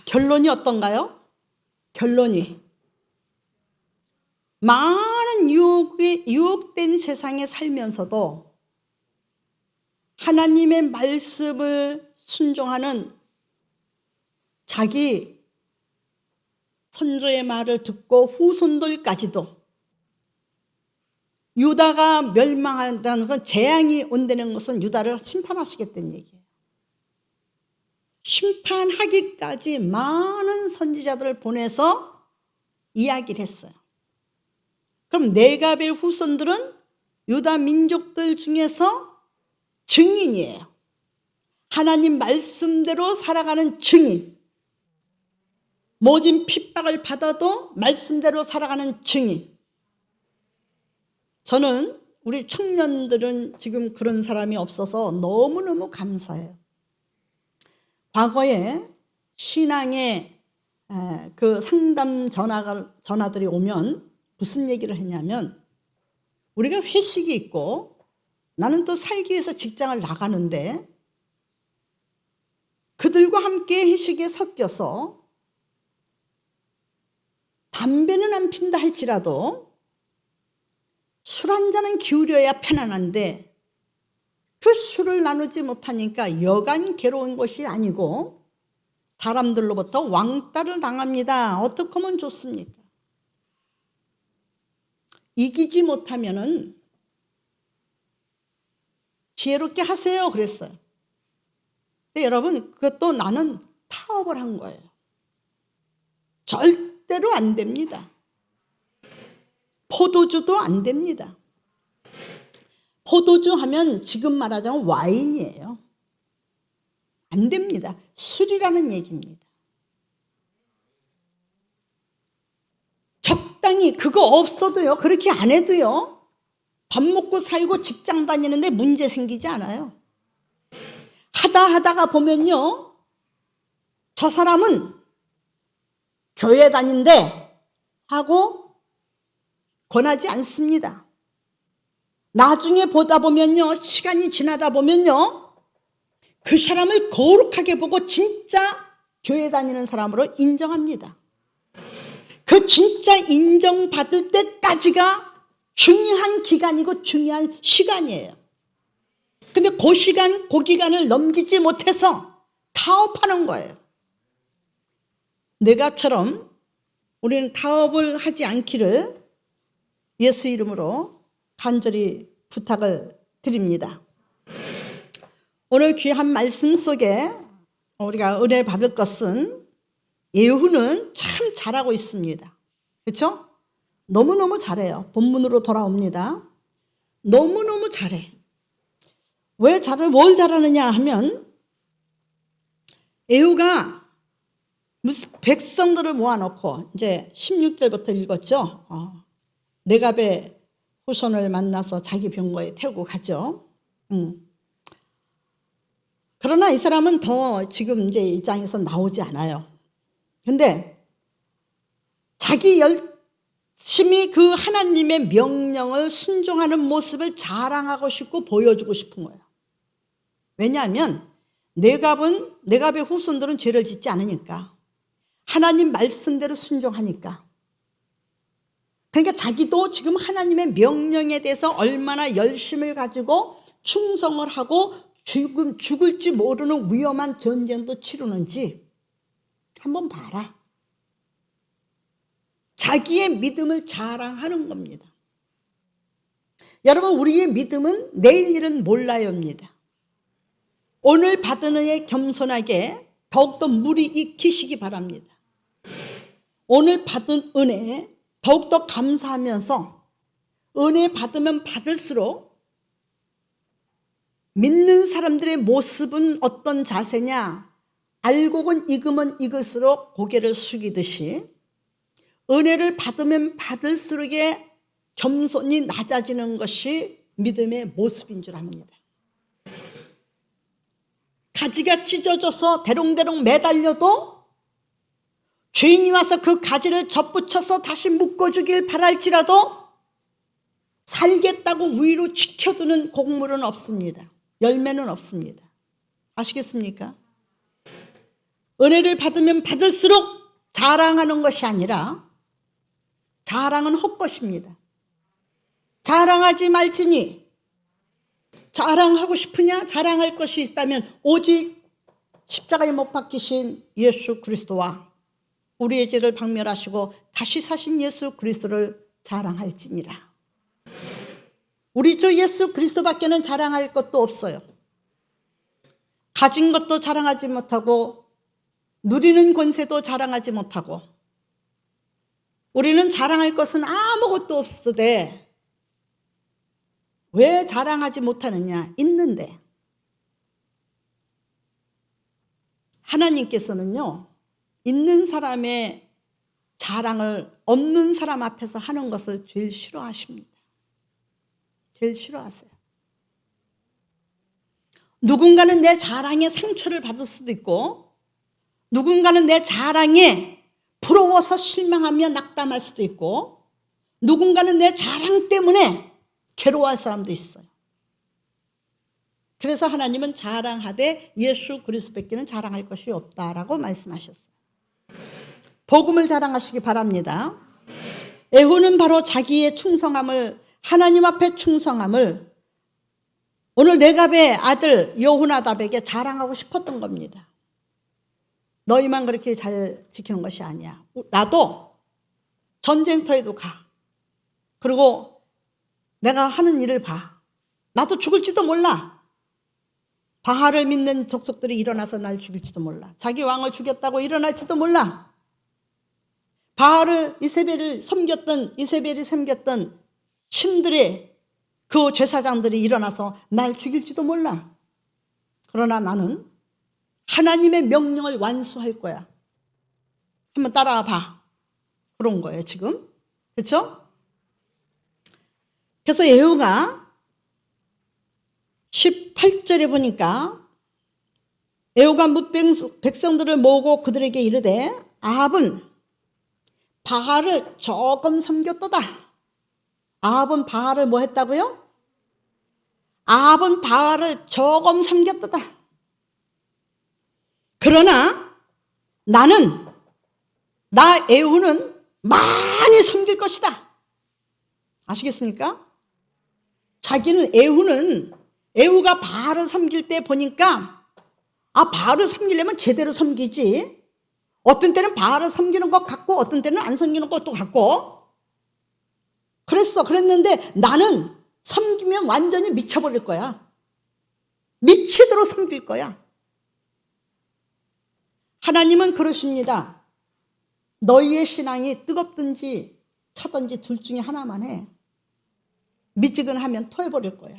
결론이 어떤가요? 결론이 많은 유혹된 세상에 살면서도 하나님의 말씀을 순종하는 자기 선조의 말을 듣고 후손들까지도 유다가 멸망한다는 건, 재앙이 온다는 것은 유다를 심판하시겠다는 얘기예요. 심판하기까지 많은 선지자들을 보내서 이야기를 했어요. 그럼 네갑의 후손들은 유다 민족들 중에서 증인이에요. 하나님 말씀대로 살아가는 증인. 모진 핍박을 받아도 말씀대로 살아가는 증인. 저는 우리 청년들은 지금 그런 사람이 없어서 너무너무 감사해요. 과거에 신앙의 그 상담 전화들이 오면 무슨 얘기를 했냐면, 우리가 회식이 있고 나는 또 살기 위해서 직장을 나가는데 그들과 함께 회식에 섞여서 담배는 안 핀다 할지라도 술 한 잔은 기울여야 편안한데 그 술을 나누지 못하니까 여간 괴로운 것이 아니고 사람들로부터 왕따를 당합니다. 어떻게 하면 좋습니까? 이기지 못하면은 지혜롭게 하세요 그랬어요. 근데 여러분, 그것도 나는 타협을 한 거예요. 절대로 안 됩니다. 포도주도 안 됩니다. 포도주 하면 지금 말하자면 와인이에요. 안 됩니다. 술이라는 얘기입니다. 적당히 그거 없어도요, 그렇게 안 해도요, 밥 먹고 살고 직장 다니는데 문제 생기지 않아요. 하다가 보면요, 저 사람은 교회 다닌대 하고 권하지 않습니다. 나중에 보다 보면요, 시간이 지나다 보면요, 그 사람을 거룩하게 보고 진짜 교회 다니는 사람으로 인정합니다. 그 진짜 인정받을 때까지가 중요한 기간이고 중요한 시간이에요. 근데 그 기간을 넘기지 못해서 타협하는 거예요. 내가처럼 우리는 타협을 하지 않기를 예수 이름으로 간절히 부탁을 드립니다. 오늘 귀한 말씀 속에 우리가 은혜 받을 것은, 예후는 참 잘하고 있습니다. 그렇죠? 너무너무 잘해요. 본문으로 돌아옵니다. 너무너무 잘해. 뭘 잘하느냐 하면, 예후가 무슨 백성들을 모아놓고, 이제 16절부터 읽었죠. 레갑의 후손을 만나서 자기 병거에 태우고 가죠. 그러나 이 사람은 더 지금 이제 이 장에서 나오지 않아요. 근데 자기 열심히 그 하나님의 명령을 순종하는 모습을 자랑하고 싶고 보여주고 싶은 거예요. 왜냐하면 레갑의 후손들은 죄를 짓지 않으니까, 하나님 말씀대로 순종하니까. 그러니까 자기도 지금 하나님의 명령에 대해서 얼마나 열심을 가지고 충성을 하고 죽을지 모르는 위험한 전쟁도 치르는지 한번 봐라. 자기의 믿음을 자랑하는 겁니다. 여러분, 우리의 믿음은 내일 일은 몰라요입니다. 오늘 받은 은혜 겸손하게 더욱더 물이 익히시기 바랍니다. 오늘 받은 은혜 더욱더 감사하면서, 은혜 받으면 받을수록 믿는 사람들의 모습은 어떤 자세냐, 알곡은 익으면 익을수록 고개를 숙이듯이 은혜를 받으면 받을수록에 겸손히 낮아지는 것이 믿음의 모습인 줄 압니다. 가지가 찢어져서 대롱대롱 매달려도 주인이 와서 그 가지를 접붙여서 다시 묶어주길 바랄지라도 살겠다고 위로 지켜두는 곡물은 없습니다. 열매는 없습니다. 아시겠습니까? 은혜를 받으면 받을수록 자랑하는 것이 아니라, 자랑은 헛것입니다. 자랑하지 말지니, 자랑하고 싶으냐? 자랑할 것이 있다면 오직 십자가에 못 박히신 예수 그리스도와 우리의 죄를 박멸하시고 다시 사신 예수 그리스도를 자랑할지니라. 우리 주 예수 그리스도밖에는 자랑할 것도 없어요. 가진 것도 자랑하지 못하고 누리는 권세도 자랑하지 못하고, 우리는 자랑할 것은 아무것도 없으되 왜 자랑하지 못하느냐? 있는데. 하나님께서는요, 있는 사람의 자랑을 없는 사람 앞에서 하는 것을 제일 싫어하십니다. 제일 싫어하세요. 누군가는 내 자랑에 상처를 받을 수도 있고, 누군가는 내 자랑에 부러워서 실망하며 낙담할 수도 있고, 누군가는 내 자랑 때문에 괴로워할 사람도 있어요. 그래서 하나님은 자랑하되 예수 그리스도밖에는 자랑할 것이 없다라고 말씀하셨어요. 복음을 자랑하시기 바랍니다. 에후는 바로 자기의 충성함을, 하나님 앞에 충성함을 오늘 레갑의 아들 여호나답에게 자랑하고 싶었던 겁니다. 너희만 그렇게 잘 지키는 것이 아니야. 나도 전쟁터에도 가. 그리고 내가 하는 일을 봐. 나도 죽을지도 몰라. 바알을 믿는 족속들이 일어나서 날 죽일지도 몰라. 자기 왕을 죽였다고 일어날지도 몰라. 바알을 이세벨이 섬겼던 신들의 그 제사장들이 일어나서 날 죽일지도 몰라. 그러나 나는 하나님의 명령을 완수할 거야. 한번 따라와 봐. 그런 거예요 지금. 그렇죠? 그래서 예후가 18절에 보니까 예후가 뭇 백성들을 모으고 그들에게 이르되 아합은 바알을 조금 섬겼도다. 아합은 바알을 뭐 했다고요? 아합은 바알을 조금 섬겼도다. 그러나 나는, 나 예후는 많이 섬길 것이다. 아시겠습니까? 자기는 예후가 바알을 섬길 때 보니까 바알을 섬기려면 제대로 섬기지. 어떤 때는 바알을 섬기는 것 같고 어떤 때는 안 섬기는 것도 같고 그랬는데 나는 섬기면 완전히 미쳐버릴 거야. 미치도록 섬길 거야. 하나님은 그러십니다. 너희의 신앙이 뜨겁든지 차든지 둘 중에 하나만 해. 미지근하면 토해버릴 거야.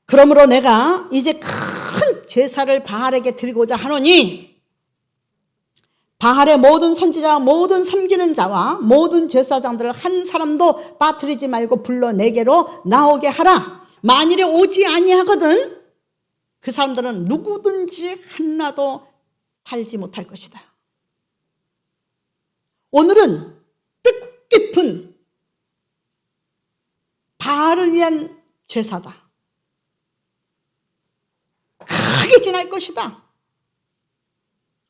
그러므로 내가 이제 큰 제사를 바알에게 드리고자 하노니 바알의 모든 선지자와 모든 섬기는 자와 모든 제사장들을 한 사람도 빠뜨리지 말고 불러 내게로 나오게 하라. 만일에 오지 아니하거든 그 사람들은 누구든지 하나도 살지 못할 것이다. 오늘은 뜻깊은 바알을 위한 제사다. 크게 지날 것이다.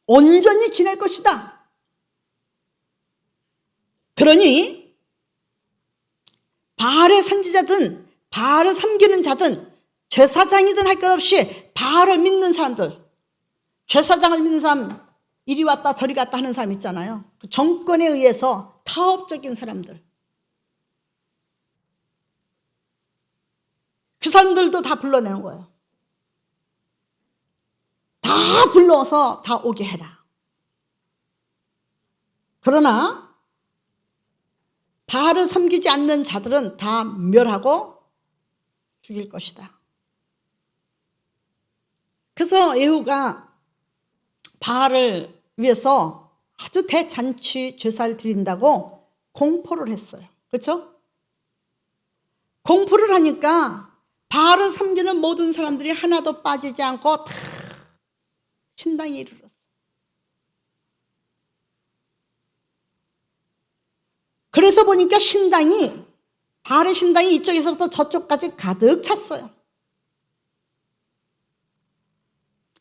온전히 지낼 것이다. 그러니 바알의 선지자든 바알을 섬기는 자든 제사장이든 할 것 없이 바알을 믿는 사람들, 제사장을 믿는 사람, 이리 왔다 저리 갔다 하는 사람 있잖아요. 정권에 의해서 타협적인 사람들, 그 사람들도 다 불러내는 거예요. 다 불러서 다 오게 해라. 그러나 바알을 섬기지 않는 자들은 다 멸하고 죽일 것이다. 그래서 예후가 바알을 위해서 아주 대잔치 제사를 드린다고 공포를 했어요. 그렇죠? 공포를 하니까 바알을 섬기는 모든 사람들이 하나도 빠지지 않고 다 신당에 이르렀어요. 그래서 보니까 바알의 신당이 이쪽에서부터 저쪽까지 가득 찼어요.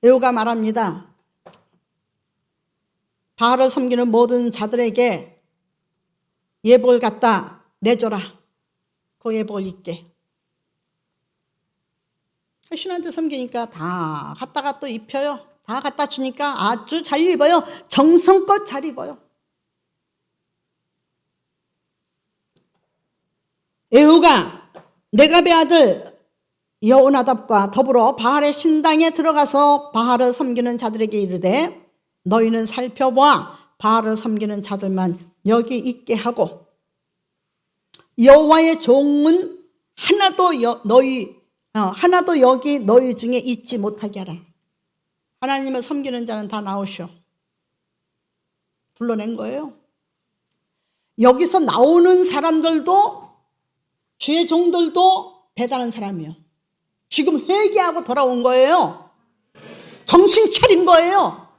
예후가 말합니다. 바알을 섬기는 모든 자들에게 예복을 갖다 내줘라. 그 예복을 입게. 신한테 섬기니까 다 갖다가 또 입혀요. 다 갖다 주니까 아주 잘 입어요. 정성껏 잘 입어요. 예후가 레갑의 아들 여호나답과 더불어 바알의 신당에 들어가서 바알을 섬기는 자들에게 이르되 너희는 살펴보아 바알을 섬기는 자들만 여기 있게 하고 여호와의 종은 하나도 여기 너희 중에 있지 못하게 하라. 하나님을 섬기는 자는 다 나오시오. 불러낸 거예요. 여기서 나오는 사람들도 주의 종들도 대단한 사람이요. 지금 회개하고 돌아온 거예요. 정신 차린 거예요.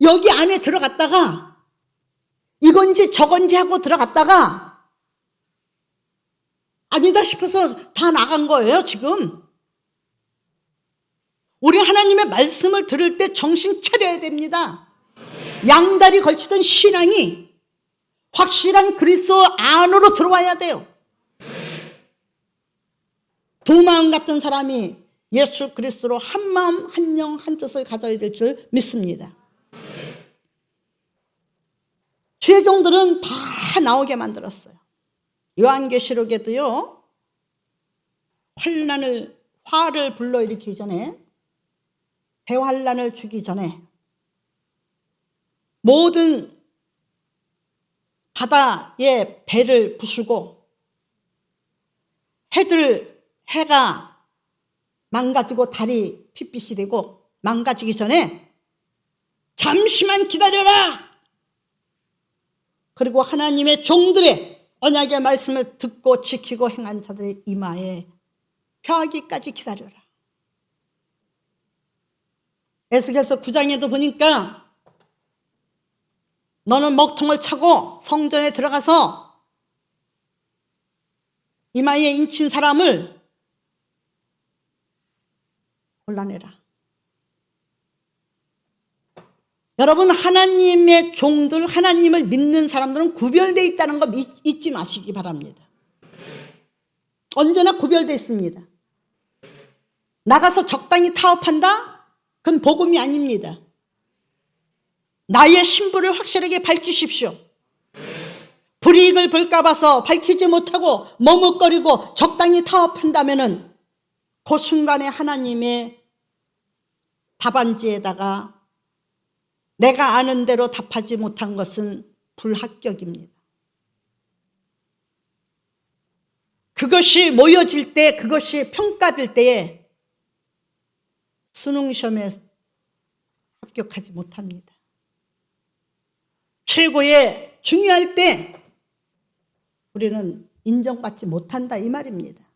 여기 안에 들어갔다가 이건지 저건지 하고 들어갔다가 아니다 싶어서 다 나간 거예요, 지금. 우리 하나님의 말씀을 들을 때 정신 차려야 됩니다. 양다리 걸치던 신앙이 확실한 그리스도 안으로 들어와야 돼요. 두 마음 같은 사람이 예수 그리스도로 한 마음 한 영 한 뜻을 가져야 될 줄 믿습니다. 주의 종들은 다 나오게 만들었어요. 요한계시록에도요, 화를 불러일으키기 전에, 대환란을 주기 전에 모든 바다에 배를 부수고 해가 망가지고 달이 핏빛이 되고 망가지기 전에 잠시만 기다려라. 그리고 하나님의 종들의 언약의 말씀을 듣고 지키고 행한 자들의 이마에 펴하기까지 기다려라. 에스겔서 9장에도 보니까 너는 먹통을 차고 성전에 들어가서 이마에 인친 사람을 골라내라. 여러분, 하나님의 종들, 하나님을 믿는 사람들은 구별되어 있다는 거 잊지 마시기 바랍니다. 언제나 구별되어 있습니다. 나가서 적당히 타협한다? 그건 복음이 아닙니다. 나의 신분을 확실하게 밝히십시오. 불이익을 볼까 봐서 밝히지 못하고 머뭇거리고 적당히 타협한다면은 그 순간에 하나님의 답안지에다가 내가 아는 대로 답하지 못한 것은 불합격입니다. 그것이 모여질 때, 그것이 평가될 때에 수능시험에 합격하지 못합니다. 최고의 중요할 때 우리는 인정받지 못한다, 이 말입니다.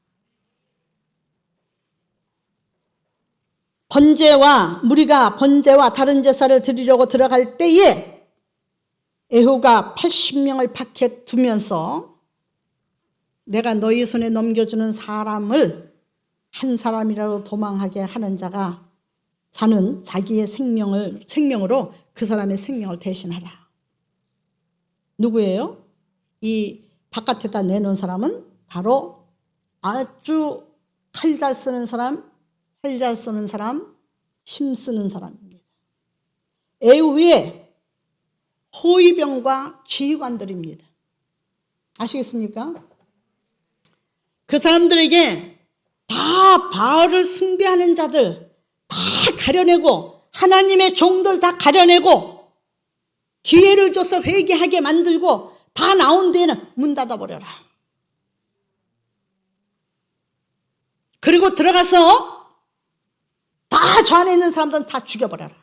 무리가 번제와 다른 제사를 드리려고 들어갈 때에 에후가 80명을 박해 두면서 내가 너희 손에 넘겨주는 사람을 한 사람이라도 도망하게 하는 자는 자기의 생명으로 그 사람의 생명을 대신하라. 누구예요? 이 바깥에다 내놓은 사람은 바로 아주 칼 잘 쓰는 사람, 활 잘 쓰는 사람, 힘 쓰는 사람입니다. 에후의 호위병과 지휘관들입니다. 아시겠습니까? 그 사람들에게 다 바알을 숭배하는 자들 다 가려내고 하나님의 종들 다 가려내고 기회를 줘서 회개하게 만들고 다 나온 뒤에는 문 닫아버려라. 그리고 들어가서 다 저 안에 있는 사람들은 다 죽여버려라.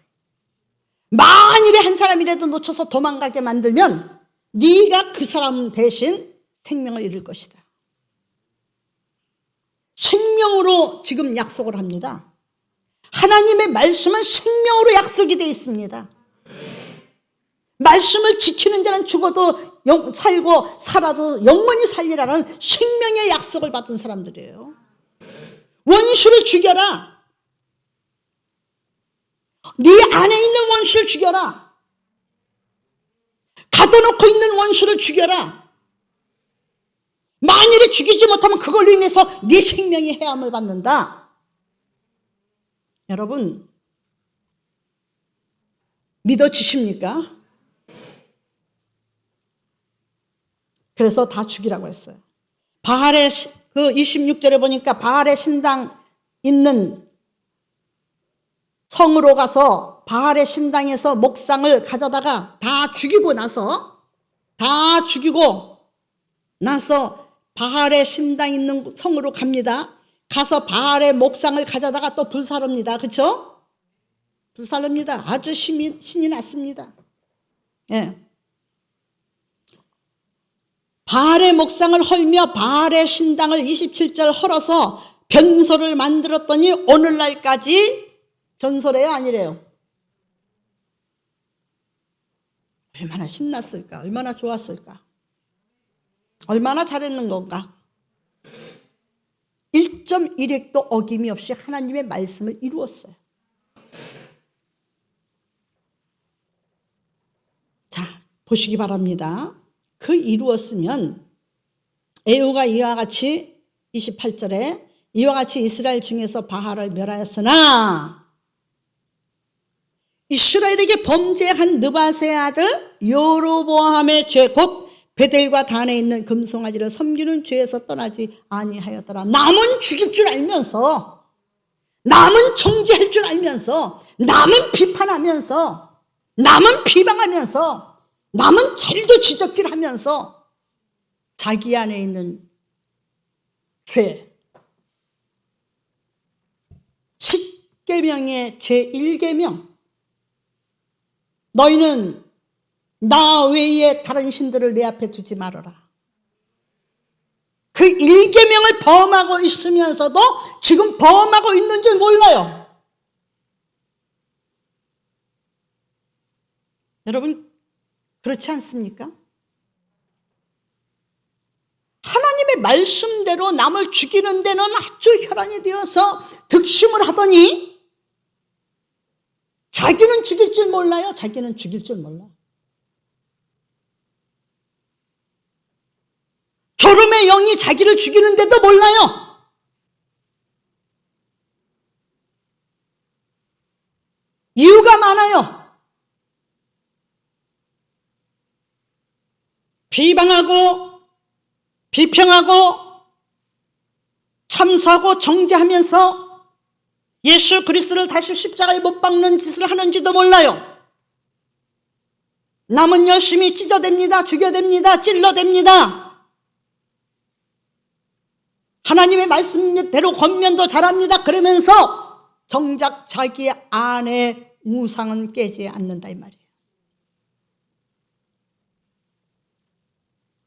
만일에 한 사람이라도 놓쳐서 도망가게 만들면 네가 그 사람 대신 생명을 잃을 것이다. 생명으로 지금 약속을 합니다. 하나님의 말씀은 생명으로 약속이 되어 있습니다. 말씀을 지키는 자는 죽어도 살고 살아도 영원히 살리라는 생명의 약속을 받은 사람들이에요. 원수를 죽여라. 네 안에 있는 원수를 죽여라. 가둬놓고 있는 원수를 죽여라. 만일에 죽이지 못하면 그걸로 인해서 네 생명이 해함을 받는다. 여러분, 믿어지십니까? 그래서 다 죽이라고 했어요. 바알의 그 26절에 보니까 바알의 신당 있는 성으로 가서 바알의 신당에서 목상을 가져다가 다 죽이고 나서 바알의 신당 있는 성으로 갑니다. 가서 바알의 목상을 가져다가 또 불사릅니다. 그렇죠? 불사릅니다. 아주 신이 났습니다. 예. 바알의 목상을 헐며 바알의 신당을 27절 헐어서 변소를 만들었더니 오늘날까지 변소래요, 아니래요? 얼마나 신났을까? 얼마나 좋았을까? 얼마나 잘했는 건가? 1.1획도 어김이 없이 하나님의 말씀을 이루었어요. 자, 보시기 바랍니다. 그 이루었으면 에후가 이와 같이 28절에 이와 같이 이스라엘 중에서 바알을 멸하였으나 이스라엘에게 범죄한 느밧의 아들 여로보암의 죄 곧 베델과 단에 있는 금송아지를 섬기는 죄에서 떠나지 아니하였더라. 남은 죽일 줄 알면서, 남은 정죄할 줄 알면서, 남은 비판하면서, 남은 비방하면서, 남은 잘도 지적질하면서 자기 안에 있는 죄, 10계명의 죄 1계명, 너희는 나 외에 다른 신들을 내 앞에 두지 말아라. 그 1계명을 범하고 있으면서도 지금 범하고 있는 줄 몰라요. 여러분 그렇지 않습니까? 하나님의 말씀대로 남을 죽이는 데는 아주 혈안이 되어서 득심을 하더니 자기는 죽일 줄 몰라요. 자기는 죽일 줄 몰라. 졸음의 영이 자기를 죽이는데도 몰라요. 이유가 많아요. 비방하고 비평하고 참소하고 정죄하면서 예수 그리스도를 다시 십자가에 못 박는 짓을 하는지도 몰라요. 남은 열심히 찢어댑니다. 죽여댑니다. 찔러댑니다. 하나님의 말씀대로 권면도 잘합니다. 그러면서 정작 자기 안에 우상은 깨지 않는다 이 말이에요.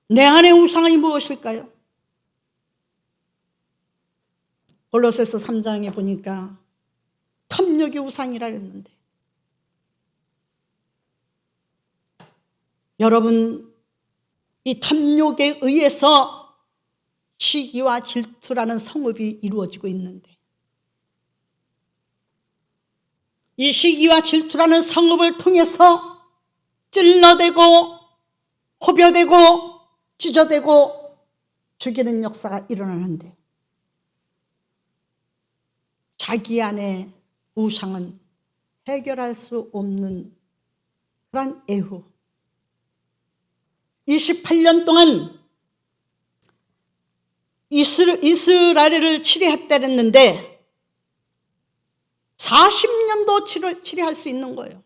내 안에 우상이 무엇일까요? 골로새서 3장에 보니까 탐욕이 우상이라 했는데 여러분 이 탐욕에 의해서 시기와 질투라는 성읍이 이루어지고 있는데 이 시기와 질투라는 성읍을 통해서 찔러대고 호벼대고 찢어대고 죽이는 역사가 일어나는데 자기 안에 우상은 해결할 수 없는 그런 에후 28년 동안 이스라엘을 치리했다랬는데 40년도 치리할 수 있는 거예요.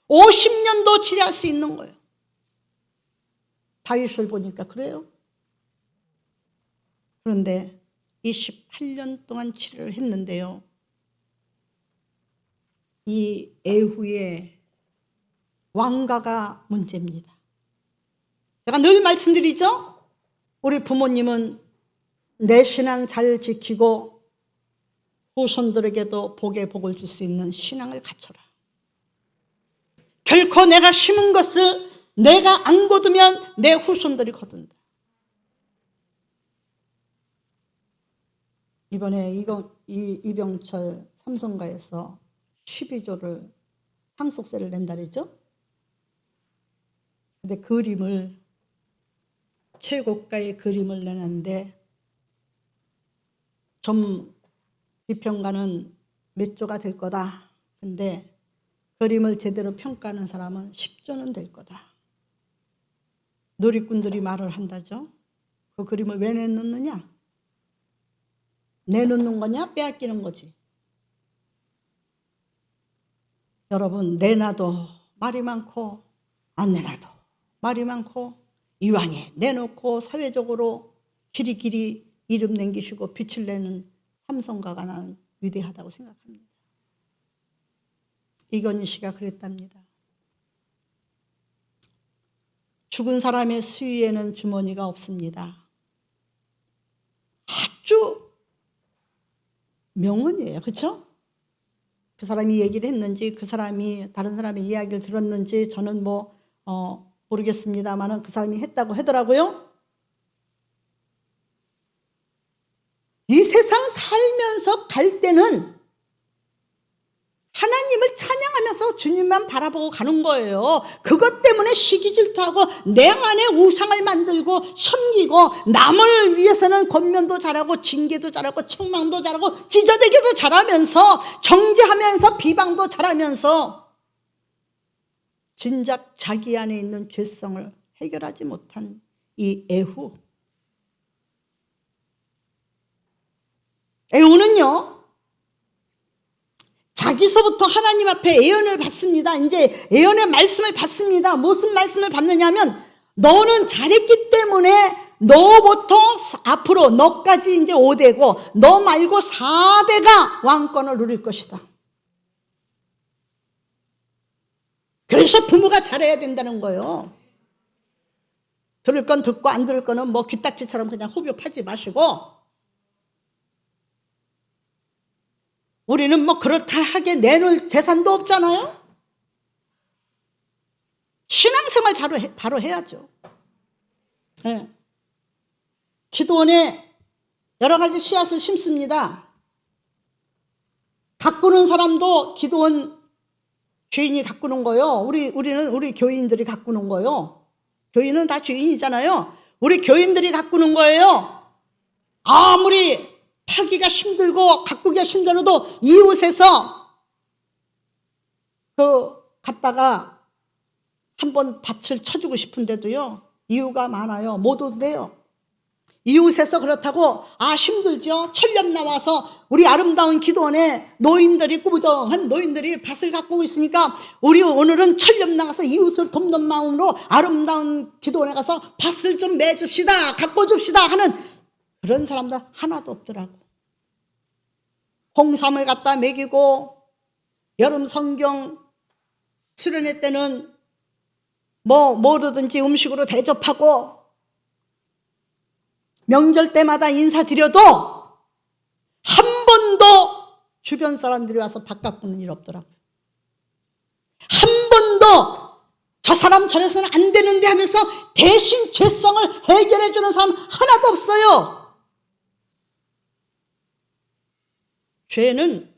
50년도 치리할 수 있는 거예요. 다윗을 보니까 그래요. 그런데 28년 동안 치료를 했는데요. 이 에후의 왕가가 문제입니다. 제가 늘 말씀드리죠. 우리 부모님은 내 신앙 잘 지키고 후손들에게도 복에 복을 줄 수 있는 신앙을 갖춰라. 결코 내가 심은 것을 내가 안 거두면 내 후손들이 거둔다. 이번에 이병철 삼성가에서 12조를 상속세를 낸다 그랬죠? 근데 그림을 최고가의 그림을 내는데 좀 비평가는 몇 조가 될 거다. 근데 그림을 제대로 평가하는 사람은 10조는 될 거다. 누리꾼들이 말을 한다죠. 그 그림을 왜 내놓느냐? 내놓는 거냐? 빼앗기는 거지. 여러분 내놔도 말이 많고 안 내놔도 말이 많고 이왕에 내놓고 사회적으로 길이길이 이름 남기시고 빛을 내는 삼성가가 나는 위대하다고 생각합니다. 이건희 씨가 그랬답니다. 죽은 사람의 수위에는 주머니가 없습니다. 아주 명언이에요. 그렇죠? 그 사람이 얘기를 했는지 그 사람이 다른 사람의 이야기를 들었는지 저는 모르겠습니다만 그 사람이 했다고 하더라고요. 이 세상 살면서 갈 때는 하나님을 찬양하면서 주님만 바라보고 가는 거예요. 그것 때문에 시기 질투하고 내 안에 우상을 만들고 섬기고 남을 위해서는 권면도 잘하고 징계도 잘하고 책망도 잘하고 찢어대기도 잘하면서 정죄하면서 비방도 잘하면서 진작 자기 안에 있는 죄성을 해결하지 못한 이 에후는요 자기서부터 하나님 앞에 예언을 받습니다. 이제 예언의 말씀을 받습니다. 무슨 말씀을 받느냐면 너는 잘했기 때문에 너부터 앞으로 너까지 이제 5대고 너 말고 4대가 왕권을 누릴 것이다. 그래서 부모가 잘해야 된다는 거예요. 들을 건 듣고 안 들을 거는 귀딱지처럼 그냥 호흡하지 마시고 우리는 그렇다 하게 내놓을 재산도 없잖아요. 신앙생활 바로 해야죠. 네. 기도원에 여러 가지 씨앗을 심습니다. 가꾸는 사람도 기도원 주인이 가꾸는 거예요. 우리 교인들이 가꾸는 거예요. 교인은 다 주인이잖아요. 우리 교인들이 가꾸는 거예요. 아무리 파기가 힘들고 가꾸기가 힘들어도 이웃에서 갔다가 한번 밭을 쳐주고 싶은데도요 이유가 많아요. 못 온대요. 이웃에서 그렇다고 힘들죠. 철렵 나와서 우리 아름다운 기도원에 노인들이 꾸부정한 노인들이 밭을 가꾸고 있으니까 우리 오늘은 철렵 나가서 이웃을 돕는 마음으로 아름다운 기도원에 가서 밭을 좀 매줍시다 가꿔줍시다 하는 그런 사람들 하나도 없더라고. 홍삼을 갖다 먹이고 여름 성경 수련회 때는 뭐든지 음식으로 대접하고 명절 때마다 인사드려도 한 번도 주변 사람들이 와서 밥 가꾸는 일 없더라고요. 한 번도 저 사람 저래서는 안 되는데 하면서 대신 죄성을 해결해 주는 사람 하나도 없어요. 죄는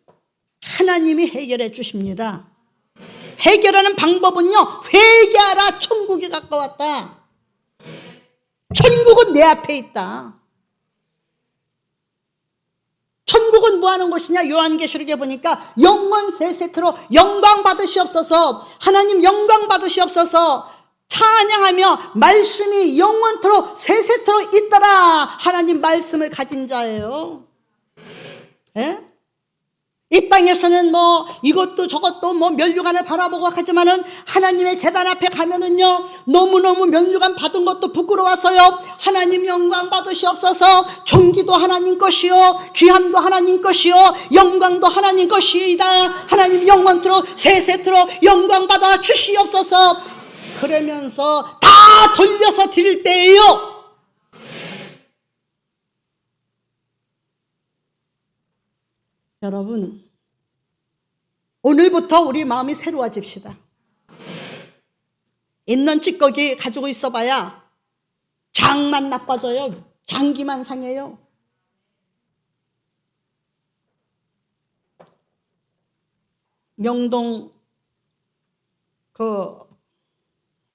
하나님이 해결해 주십니다. 해결하는 방법은요, 회개하라, 천국이 가까웠다. 천국은 내 앞에 있다. 천국은 뭐 하는 것이냐? 요한계시록에 보니까 영원 세 세트로 영광 받으시옵소서, 하나님 영광 받으시옵소서, 찬양하며 말씀이 영원토록 세 세트로 있더라. 하나님 말씀을 가진 자예요. 예? 이 땅에서는 이것도 저것도 면류관을 바라보고 하지만은 하나님의 제단 앞에 가면은요 너무너무 면류관 받은 것도 부끄러워서요 하나님 영광 받으시옵소서, 존귀도 하나님 것이요 귀함도 하나님 것이요 영광도 하나님 것이이다. 하나님 영원토록 세세토로 영광 받아 주시옵소서. 그러면서 다 돌려서 드릴 때예요. 여러분, 오늘부터 우리 마음이 새로워집시다. 있는 찌꺼기 가지고 있어봐야 장만 나빠져요. 장기만 상해요. 명동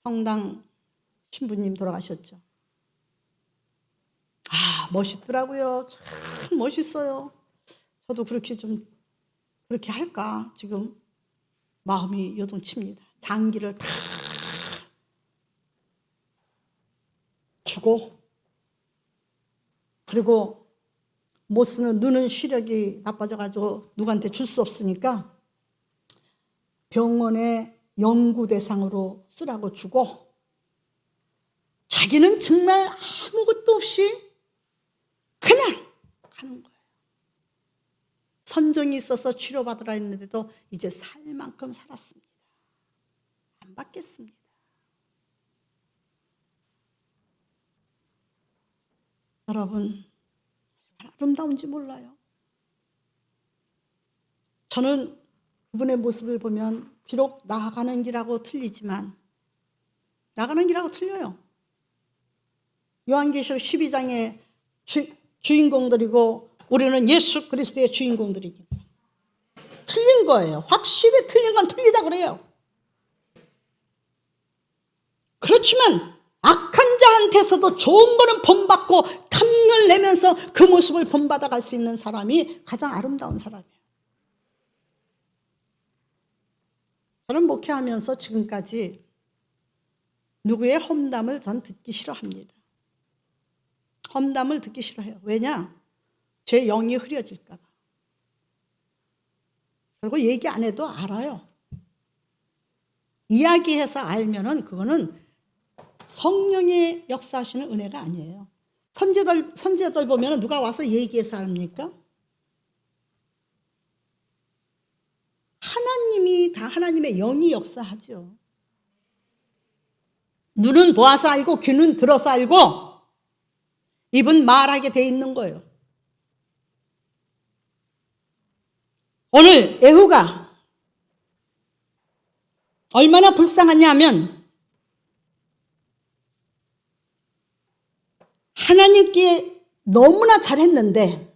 성당 신부님 돌아가셨죠. 멋있더라고요. 참 멋있어요. 저도 그렇게 할까 지금 마음이 요동칩니다. 장기를 다 주고, 그리고 못 쓰는 눈은 시력이 나빠져가지고 누구한테 줄 수 없으니까 병원에 연구 대상으로 쓰라고 주고, 자기는 정말 아무것도 없이 그냥 가는 거예요. 선정이 있어서 치료받으라 했는데도 이제 살 만큼 살았습니다. 안 받겠습니다. 여러분, 아름다운지 몰라요. 저는 그분의 모습을 보면 비록 나아가는 길하고 틀리지만, 나가는 길하고 틀려요. 요한계시록 12장의 주인공들이고 우리는 예수 그리스도의 주인공들이니까 틀린 거예요. 확실히 틀린 건 틀리다 그래요. 그렇지만 악한 자한테서도 좋은 거는 본받고 탐을 내면서 그 모습을 본받아 갈 수 있는 사람이 가장 아름다운 사람이에요. 저는 목회하면서 지금까지 누구의 험담을 전 듣기 싫어합니다. 험담을 듣기 싫어해요. 왜냐? 제 영이 흐려질까 봐. 그리고 얘기 안 해도 알아요. 이야기해서 알면은 그거는 성령의 역사하시는 은혜가 아니에요. 선지자들 보면 누가 와서 얘기해서 압니까? 하나님이 다 하나님의 영이 역사하죠. 눈은 보아서 알고 귀는 들어서 알고 입은 말하게 돼 있는 거예요. 오늘 에후가 얼마나 불쌍하냐면 하나님께 너무나 잘했는데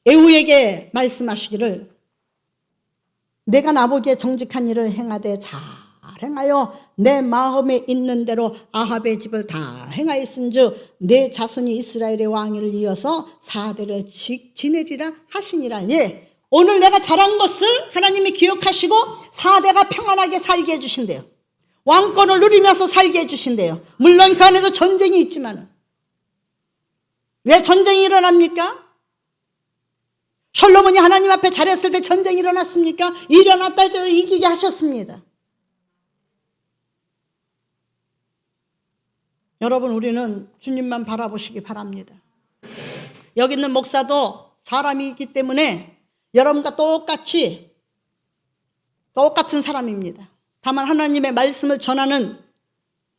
에후에게 말씀하시기를 내가 나보기에 정직한 일을 행하되 잘 행하여 내 마음에 있는 대로 아합의 집을 다 행하였은즉 내 자손이 이스라엘의 왕위를 이어서 4대를 지내리라 하시니라. 예, 오늘 내가 잘한 것을 하나님이 기억하시고 4대가 평안하게 살게 해주신대요. 왕권을 누리면서 살게 해주신대요. 물론 그 안에도 전쟁이 있지만 왜 전쟁이 일어납니까? 솔로몬이 하나님 앞에 잘했을 때 전쟁이 일어났습니까? 일어났다 해서 이기게 하셨습니다. 여러분, 우리는 주님만 바라보시기 바랍니다. 여기 있는 목사도 사람이기 때문에 여러분과 똑같은 사람입니다. 다만 하나님의 말씀을 전하는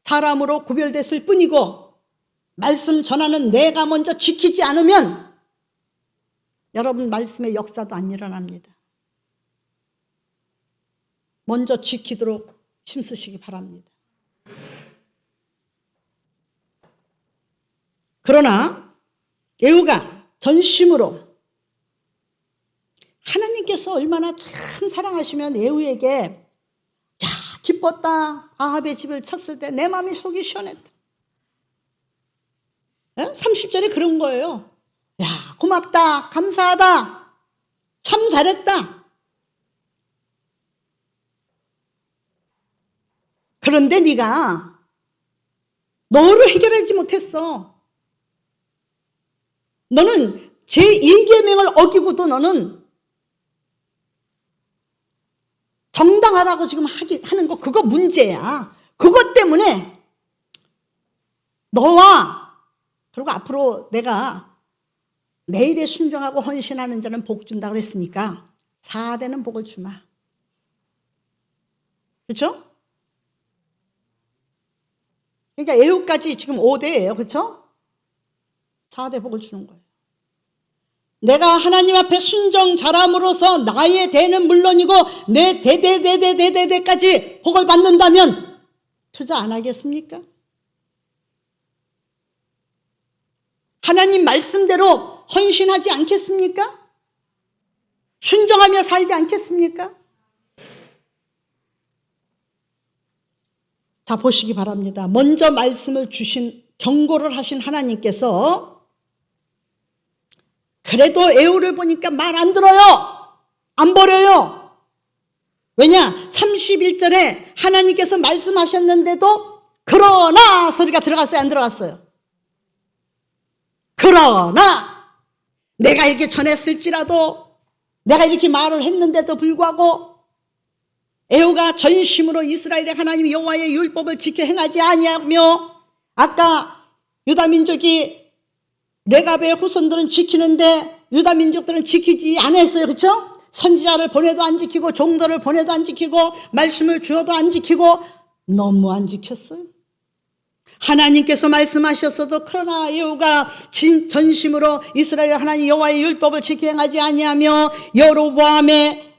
사람으로 구별됐을 뿐이고 말씀 전하는 내가 먼저 지키지 않으면 여러분 말씀의 역사도 안 일어납니다. 먼저 지키도록 힘쓰시기 바랍니다. 그러나 에후가 전심으로 하나님께서 얼마나 참 사랑하시면 에후에게 야 기뻤다. 아합의 집을 쳤을 때 내 마음이 속이 시원했다. 30절에 그런 거예요. 야 고맙다. 감사하다. 참 잘했다. 그런데 네가 너를 해결하지 못했어. 너는 제1계명을 어기고도 너는 정당하다고 지금 하는 거 그거 문제야. 그것 때문에 너와 그리고 앞으로 내가 내일에 순종하고 헌신하는 자는 복 준다고 그랬으니까 4대는 복을 주마. 그렇죠? 그러니까 에후까지 지금 5대예요. 그렇죠? 4대 복을 주는 거예요. 내가 하나님 앞에 순종 잘함으로써 나의 대는 물론이고 내 대대대대대대까지 복을 받는다면 투자 안 하겠습니까? 하나님 말씀대로 헌신하지 않겠습니까? 순종하며 살지 않겠습니까? 자, 보시기 바랍니다. 먼저 말씀을 주신 경고를 하신 하나님께서 그래도 에후를 보니까 말 안 들어요. 안 버려요. 왜냐? 31절에 하나님께서 말씀하셨는데도 그러나 소리가 들어갔어요? 안 들어갔어요? 그러나 내가 이렇게 전했을지라도 내가 이렇게 말을 했는데도 불구하고 에후가 전심으로 이스라엘의 하나님 여호와의 율법을 지켜 행하지 아니하며 아까 유다민족이 레갑의 후손들은 지키는데 유다민족들은 지키지 않았어요. 그렇죠? 선지자를 보내도 안 지키고 종들을 보내도 안 지키고 말씀을 주어도 안 지키고 너무 안 지켰어요. 하나님께서 말씀하셨어도 그러나 여호가 전심으로 이스라엘 하나님 여호와의 율법을 지켜 행하지 아니하며 여로보암이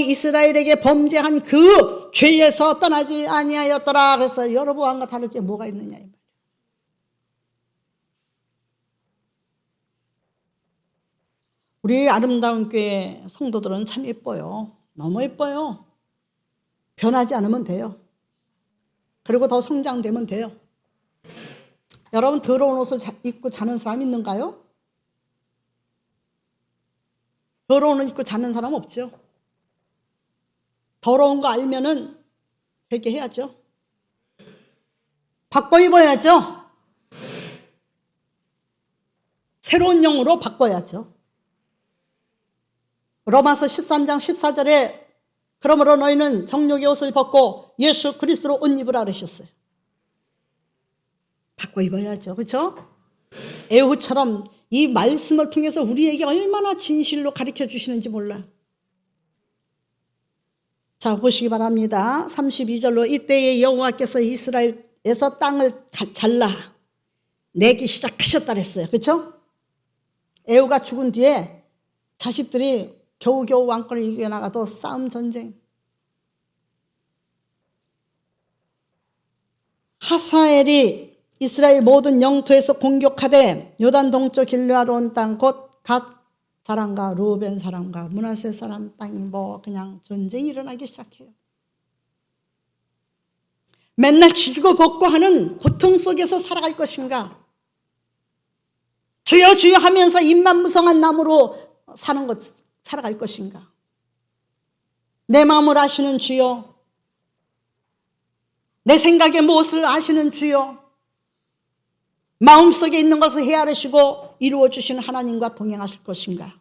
이스라엘에게 범죄한 그 죄에서 떠나지 아니하였더라. 그래서 여로보암과 다를 게 뭐가 있느냐 이 말이에요. 우리 아름다운 교회 성도들은 참 예뻐요. 너무 예뻐요. 변하지 않으면 돼요. 그리고 더 성장되면 돼요. 여러분 더러운 옷을 입고 자는 사람 있는가요? 더러운 옷 입고 자는 사람 없죠. 더러운 거 알면은 회개해야죠. 바꿔 입어야죠. 새로운 영으로 바꿔야죠. 로마서 13장 14절에 그러므로 너희는 정욕의 옷을 벗고 예수 그리스도로 옷 입으라 그러셨어요. 바꿔 입어야죠. 그렇죠? 에후처럼 이 말씀을 통해서 우리에게 얼마나 진실로 가르쳐 주시는지 몰라요. 자, 보시기 바랍니다. 32절로 이때에 여호와께서 이스라엘에서 땅을 잘라 내기 시작하셨다 그랬어요. 그렇죠? 에후가 죽은 뒤에 자식들이 겨우겨우 왕권을 이겨나가도 싸움 전쟁. 하사엘이 이스라엘 모든 영토에서 공격하되 요단 동쪽 길르앗 온 땅 곧 갓 사람과 루벤 사람과 므낫세 사람 땅이 그냥 전쟁이 일어나기 시작해요. 맨날 지지고 볶고 하는 고통 속에서 살아갈 것인가? 주여 주여 하면서 입만 무성한 나무로 살아갈 것인가? 내 마음을 아시는 주여, 내 생각의 무엇을 아시는 주여, 마음속에 있는 것을 헤아리시고 이루어주시는 하나님과 동행하실 것인가?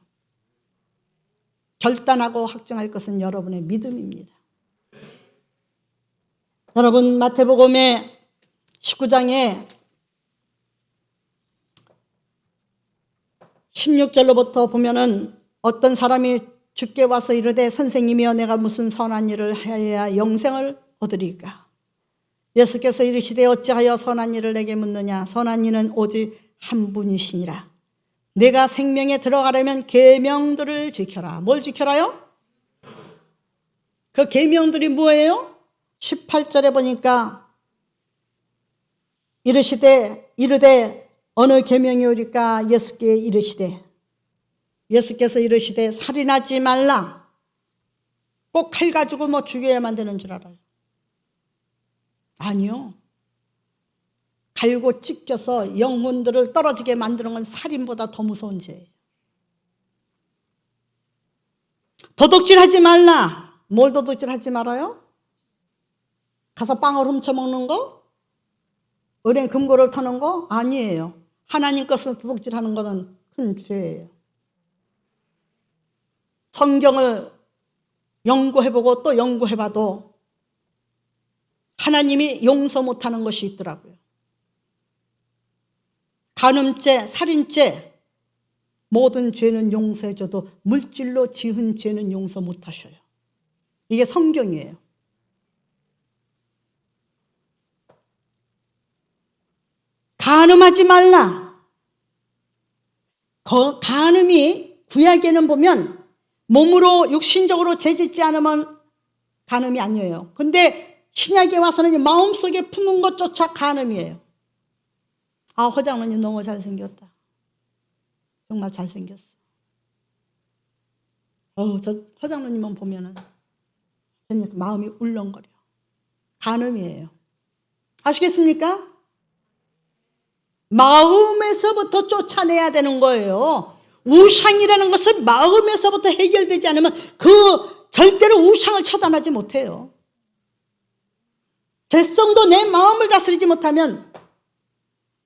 결단하고 확정할 것은 여러분의 믿음입니다. 여러분 마태복음의 19장에 16절로부터 보면은 어떤 사람이 주께 와서 이르되 선생님이여 내가 무슨 선한 일을 하여야 영생을 얻으리까? 예수께서 이르시되 어찌하여 선한 일을 내게 묻느냐? 선한 이는 오직 한 분이시니라. 내가 생명에 들어가려면 계명들을 지켜라. 뭘 지켜라요? 그 계명들이 뭐예요? 18절에 보니까 이르되 어느 계명이오리까? 예수께서 이르시되 살인하지 말라. 꼭 칼 가지고 죽여야만 되는 줄 알아요? 아니요. 갈고 찢겨서 영혼들을 떨어지게 만드는 건 살인보다 더 무서운 죄예요. 도둑질하지 말라. 뭘 도둑질하지 말아요? 가서 빵을 훔쳐먹는 거? 은행 금고를 터는 거? 아니에요. 하나님 것을 도둑질하는 거는 큰 죄예요. 성경을 연구해보고 또 연구해봐도 하나님이 용서 못하는 것이 있더라고요. 간음죄, 살인죄, 모든 죄는 용서해줘도 물질로 지은 죄는 용서 못하셔요. 이게 성경이에요. 간음하지 말라. 간음이 구약에는 보면 몸으로 육신적으로 죄짓지 않으면 간음이 아니에요. 근데 신약에 와서는 마음속에 품은 것조차 간음이에요. 아, 허장로님 너무 잘생겼다. 정말 잘생겼어. 저 허장로님만 보면은 마음이 울렁거려. 간음이에요. 아시겠습니까? 마음에서부터 쫓아내야 되는 거예요. 우상이라는 것을 마음에서부터 해결되지 않으면 절대로 우상을 처단하지 못해요. 백성도 내 마음을 다스리지 못하면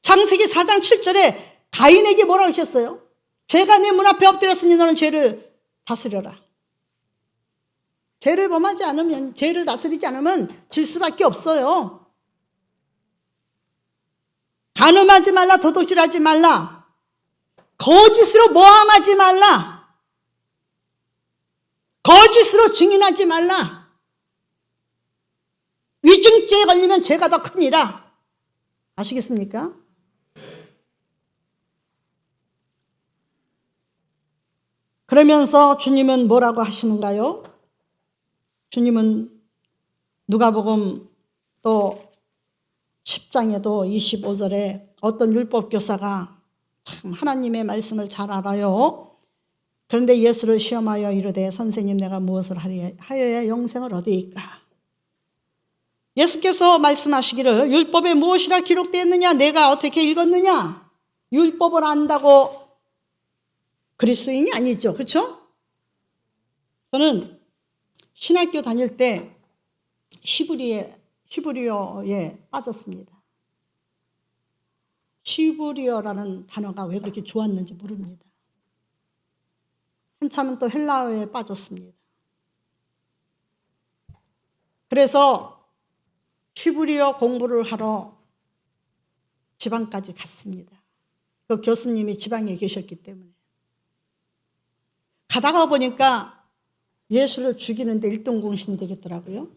창세기 4장 7절에 가인에게 뭐라 하셨어요? 죄가 내 문 앞에 엎드렸으니 너는 죄를 다스려라. 죄를 범하지 않으면, 죄를 다스리지 않으면 질 수밖에 없어요. 간음하지 말라, 도둑질하지 말라, 거짓으로 모함하지 말라, 거짓으로 증인하지 말라. 위증죄에 걸리면 죄가 더 크니라. 아시겠습니까? 그러면서 주님은 뭐라고 하시는가요? 주님은 누가복음 또 10장에도 25절에 어떤 율법교사가 참 하나님의 말씀을 잘 알아요. 그런데 예수를 시험하여 이르되 선생님 내가 무엇을 하여야 영생을 얻으이까? 예수께서 말씀하시기를 율법에 무엇이라 기록되어 있느냐? 내가 어떻게 읽었느냐? 율법을 안다고 그리스도인이 아니죠. 그렇죠? 저는 신학교 다닐 때 히브리어에 빠졌습니다. 히브리어라는 단어가 왜 그렇게 좋았는지 모릅니다. 한참은 또 헬라어에 빠졌습니다. 그래서 히브리어 공부를 하러 지방까지 갔습니다. 그 교수님이 지방에 계셨기 때문에. 가다가 보니까 예수를 죽이는데 일등공신이 되겠더라고요.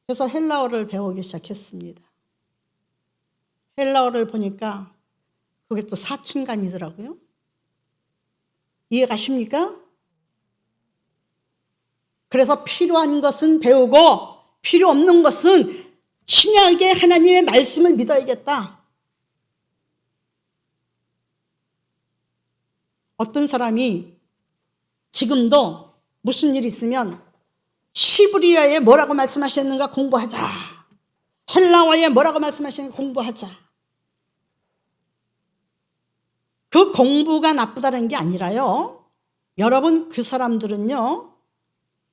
그래서 헬라어를 배우기 시작했습니다. 헬라어를 보니까 그게 또 사춘간이더라고요. 이해가십니까? 그래서 필요한 것은 배우고 필요 없는 것은 신약의 하나님의 말씀을 믿어야겠다. 어떤 사람이 지금도 무슨 일이 있으면 히브리어에 뭐라고 말씀하셨는가 공부하자. 헬라어에 뭐라고 말씀하셨는가 공부하자. 그 공부가 나쁘다는 게 아니라요. 여러분 그 사람들은요.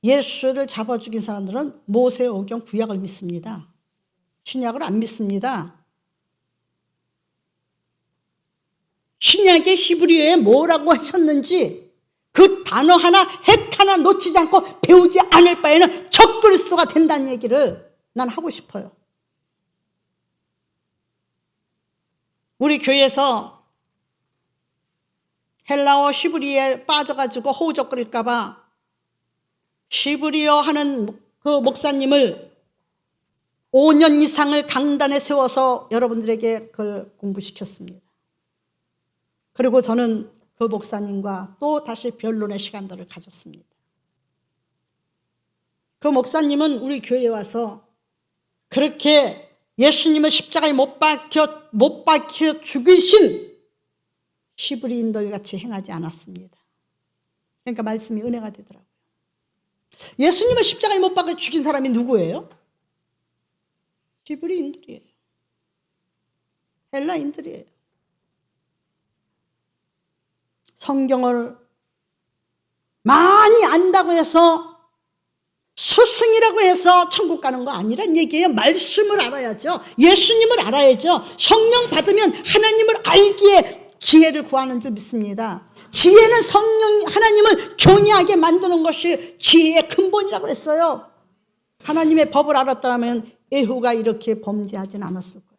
예수를 잡아 죽인 사람들은 모세오경 구약을 믿습니다. 신약을 안 믿습니다. 신약의 히브리어에 뭐라고 하셨는지 그 단어 하나, 핵 하나 놓치지 않고 배우지 않을 바에는 적그리스도가 된다는 얘기를 난 하고 싶어요. 우리 교회에서 헬라어 히브리어에 빠져가지고 호우적거릴까 봐 히브리어 하는 그 목사님을 5년 이상을 강단에 세워서 여러분들에게 그걸 공부시켰습니다. 그리고 저는 그 목사님과 또 다시 변론의 시간들을 가졌습니다. 그 목사님은 우리 교회에 와서 그렇게 예수님을 십자가에 못 박혀 죽이신 히브리인들 같이 행하지 않았습니다. 그러니까 말씀이 은혜가 되더라고요. 예수님을 십자가에 못 박혀 죽인 사람이 누구예요? 히브리인들이에요. 헬라인들이에요. 성경을 많이 안다고 해서 스승이라고 해서 천국 가는 거 아니란 얘기예요. 말씀을 알아야죠. 예수님을 알아야죠. 성령 받으면 하나님을 알기에 지혜를 구하는 줄 믿습니다. 지혜는 하나님을 경외하게 만드는 것이 지혜의 근본이라고 했어요. 하나님의 법을 알았다면 에후가 이렇게 범죄하진 않았을 거예요.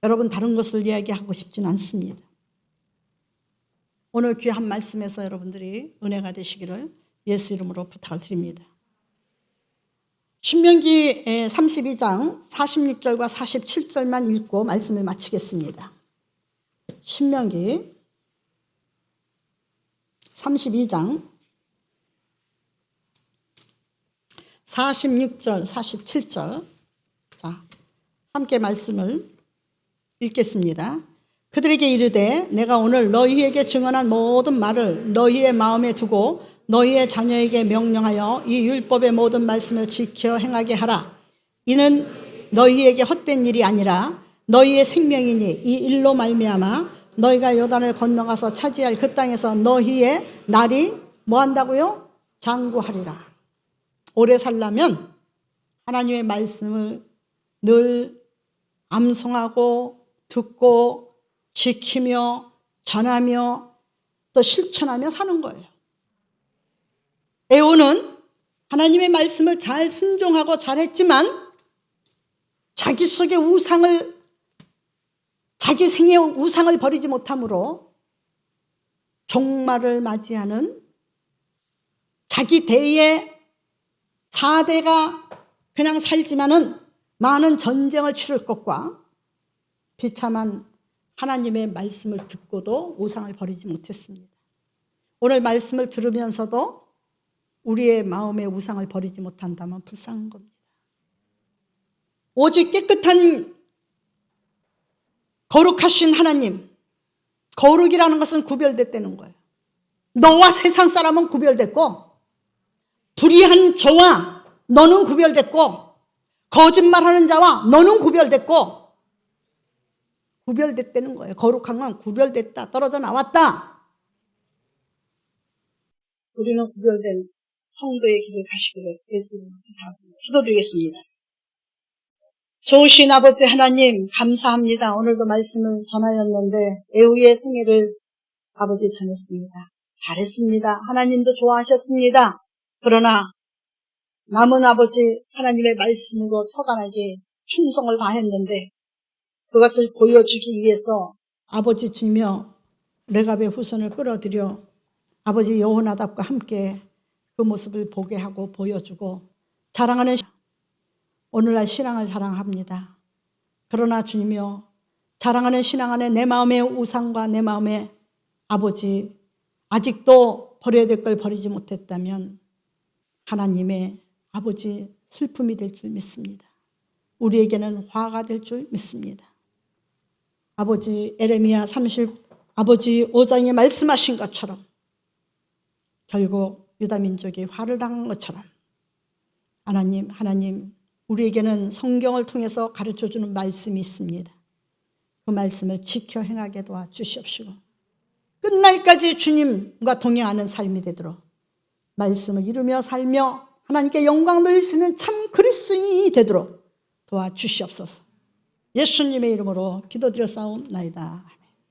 여러분 다른 것을 이야기하고 싶진 않습니다. 오늘 귀한 말씀에서 여러분들이 은혜가 되시기를 예수 이름으로 부탁을 드립니다. 신명기 32장 46절과 47절만 읽고 말씀을 마치겠습니다. 신명기 32장 46절 47절 자, 함께 말씀을 읽겠습니다. 그들에게 이르되 내가 오늘 너희에게 증언한 모든 말을 너희의 마음에 두고 너희의 자녀에게 명령하여 이 율법의 모든 말씀을 지켜 행하게 하라. 이는 너희에게 헛된 일이 아니라 너희의 생명이니 이 일로 말미암아 너희가 요단을 건너가서 차지할 그 땅에서 너희의 날이 뭐 한다고요? 장구하리라. 오래 살려면 하나님의 말씀을 늘 암송하고 듣고 지키며 전하며 또 실천하며 사는 거예요. 에오는 하나님의 말씀을 잘 순종하고 잘했지만 자기 속의 자기 생의 우상을 버리지 못함으로 종말을 맞이하는 자기 대의 4대가 그냥 살지만은 많은 전쟁을 치를 것과 비참한 하나님의 말씀을 듣고도 우상을 버리지 못했습니다. 오늘 말씀을 들으면서도 우리의 마음의 우상을 버리지 못한다면 불쌍한 겁니다. 오직 깨끗한 거룩하신 하나님, 거룩이라는 것은 구별됐다는 거예요. 너와 세상 사람은 구별됐고, 불의한 저와 너는 구별됐고, 거짓말하는 자와 너는 구별됐고, 구별됐다는 거예요. 거룩한 건 구별됐다, 떨어져 나왔다. 우리는 구별된 성도의 길을 가시기를 예수님 기도드리겠습니다. 좋으신 아버지 하나님 감사합니다. 오늘도 말씀을 전하였는데 애우의 생애를 아버지 전했습니다. 잘했습니다. 하나님도 좋아하셨습니다. 그러나 남은 아버지 하나님의 말씀으로 처간하게 충성을 다했는데 그것을 보여주기 위해서 아버지 주며 레갑의 후손을 끌어들여 아버지 여호나답과 함께 그 모습을 보게 하고 보여주고 자랑하는 오늘날 신앙을 자랑합니다. 그러나 주님이여 자랑하는 신앙 안에 내 마음의 우상과 내 마음의 아버지 아직도 버려야 될 걸 버리지 못했다면 하나님의 아버지 슬픔이 될 줄 믿습니다. 우리에게는 화가 될 줄 믿습니다. 아버지 에레미야 아버지 5장에 말씀하신 것처럼 결국 유다 민족이 화를 당한 것처럼 하나님 우리에게는 성경을 통해서 가르쳐주는 말씀이 있습니다. 그 말씀을 지켜 행하게 도와주시옵시고 끝날까지 주님과 동행하는 삶이 되도록 말씀을 이루며 살며 하나님께 영광 돌릴 수 있는 참 그리스도인이 되도록 도와주시옵소서. 예수님의 이름으로 기도드려 싸움나이다.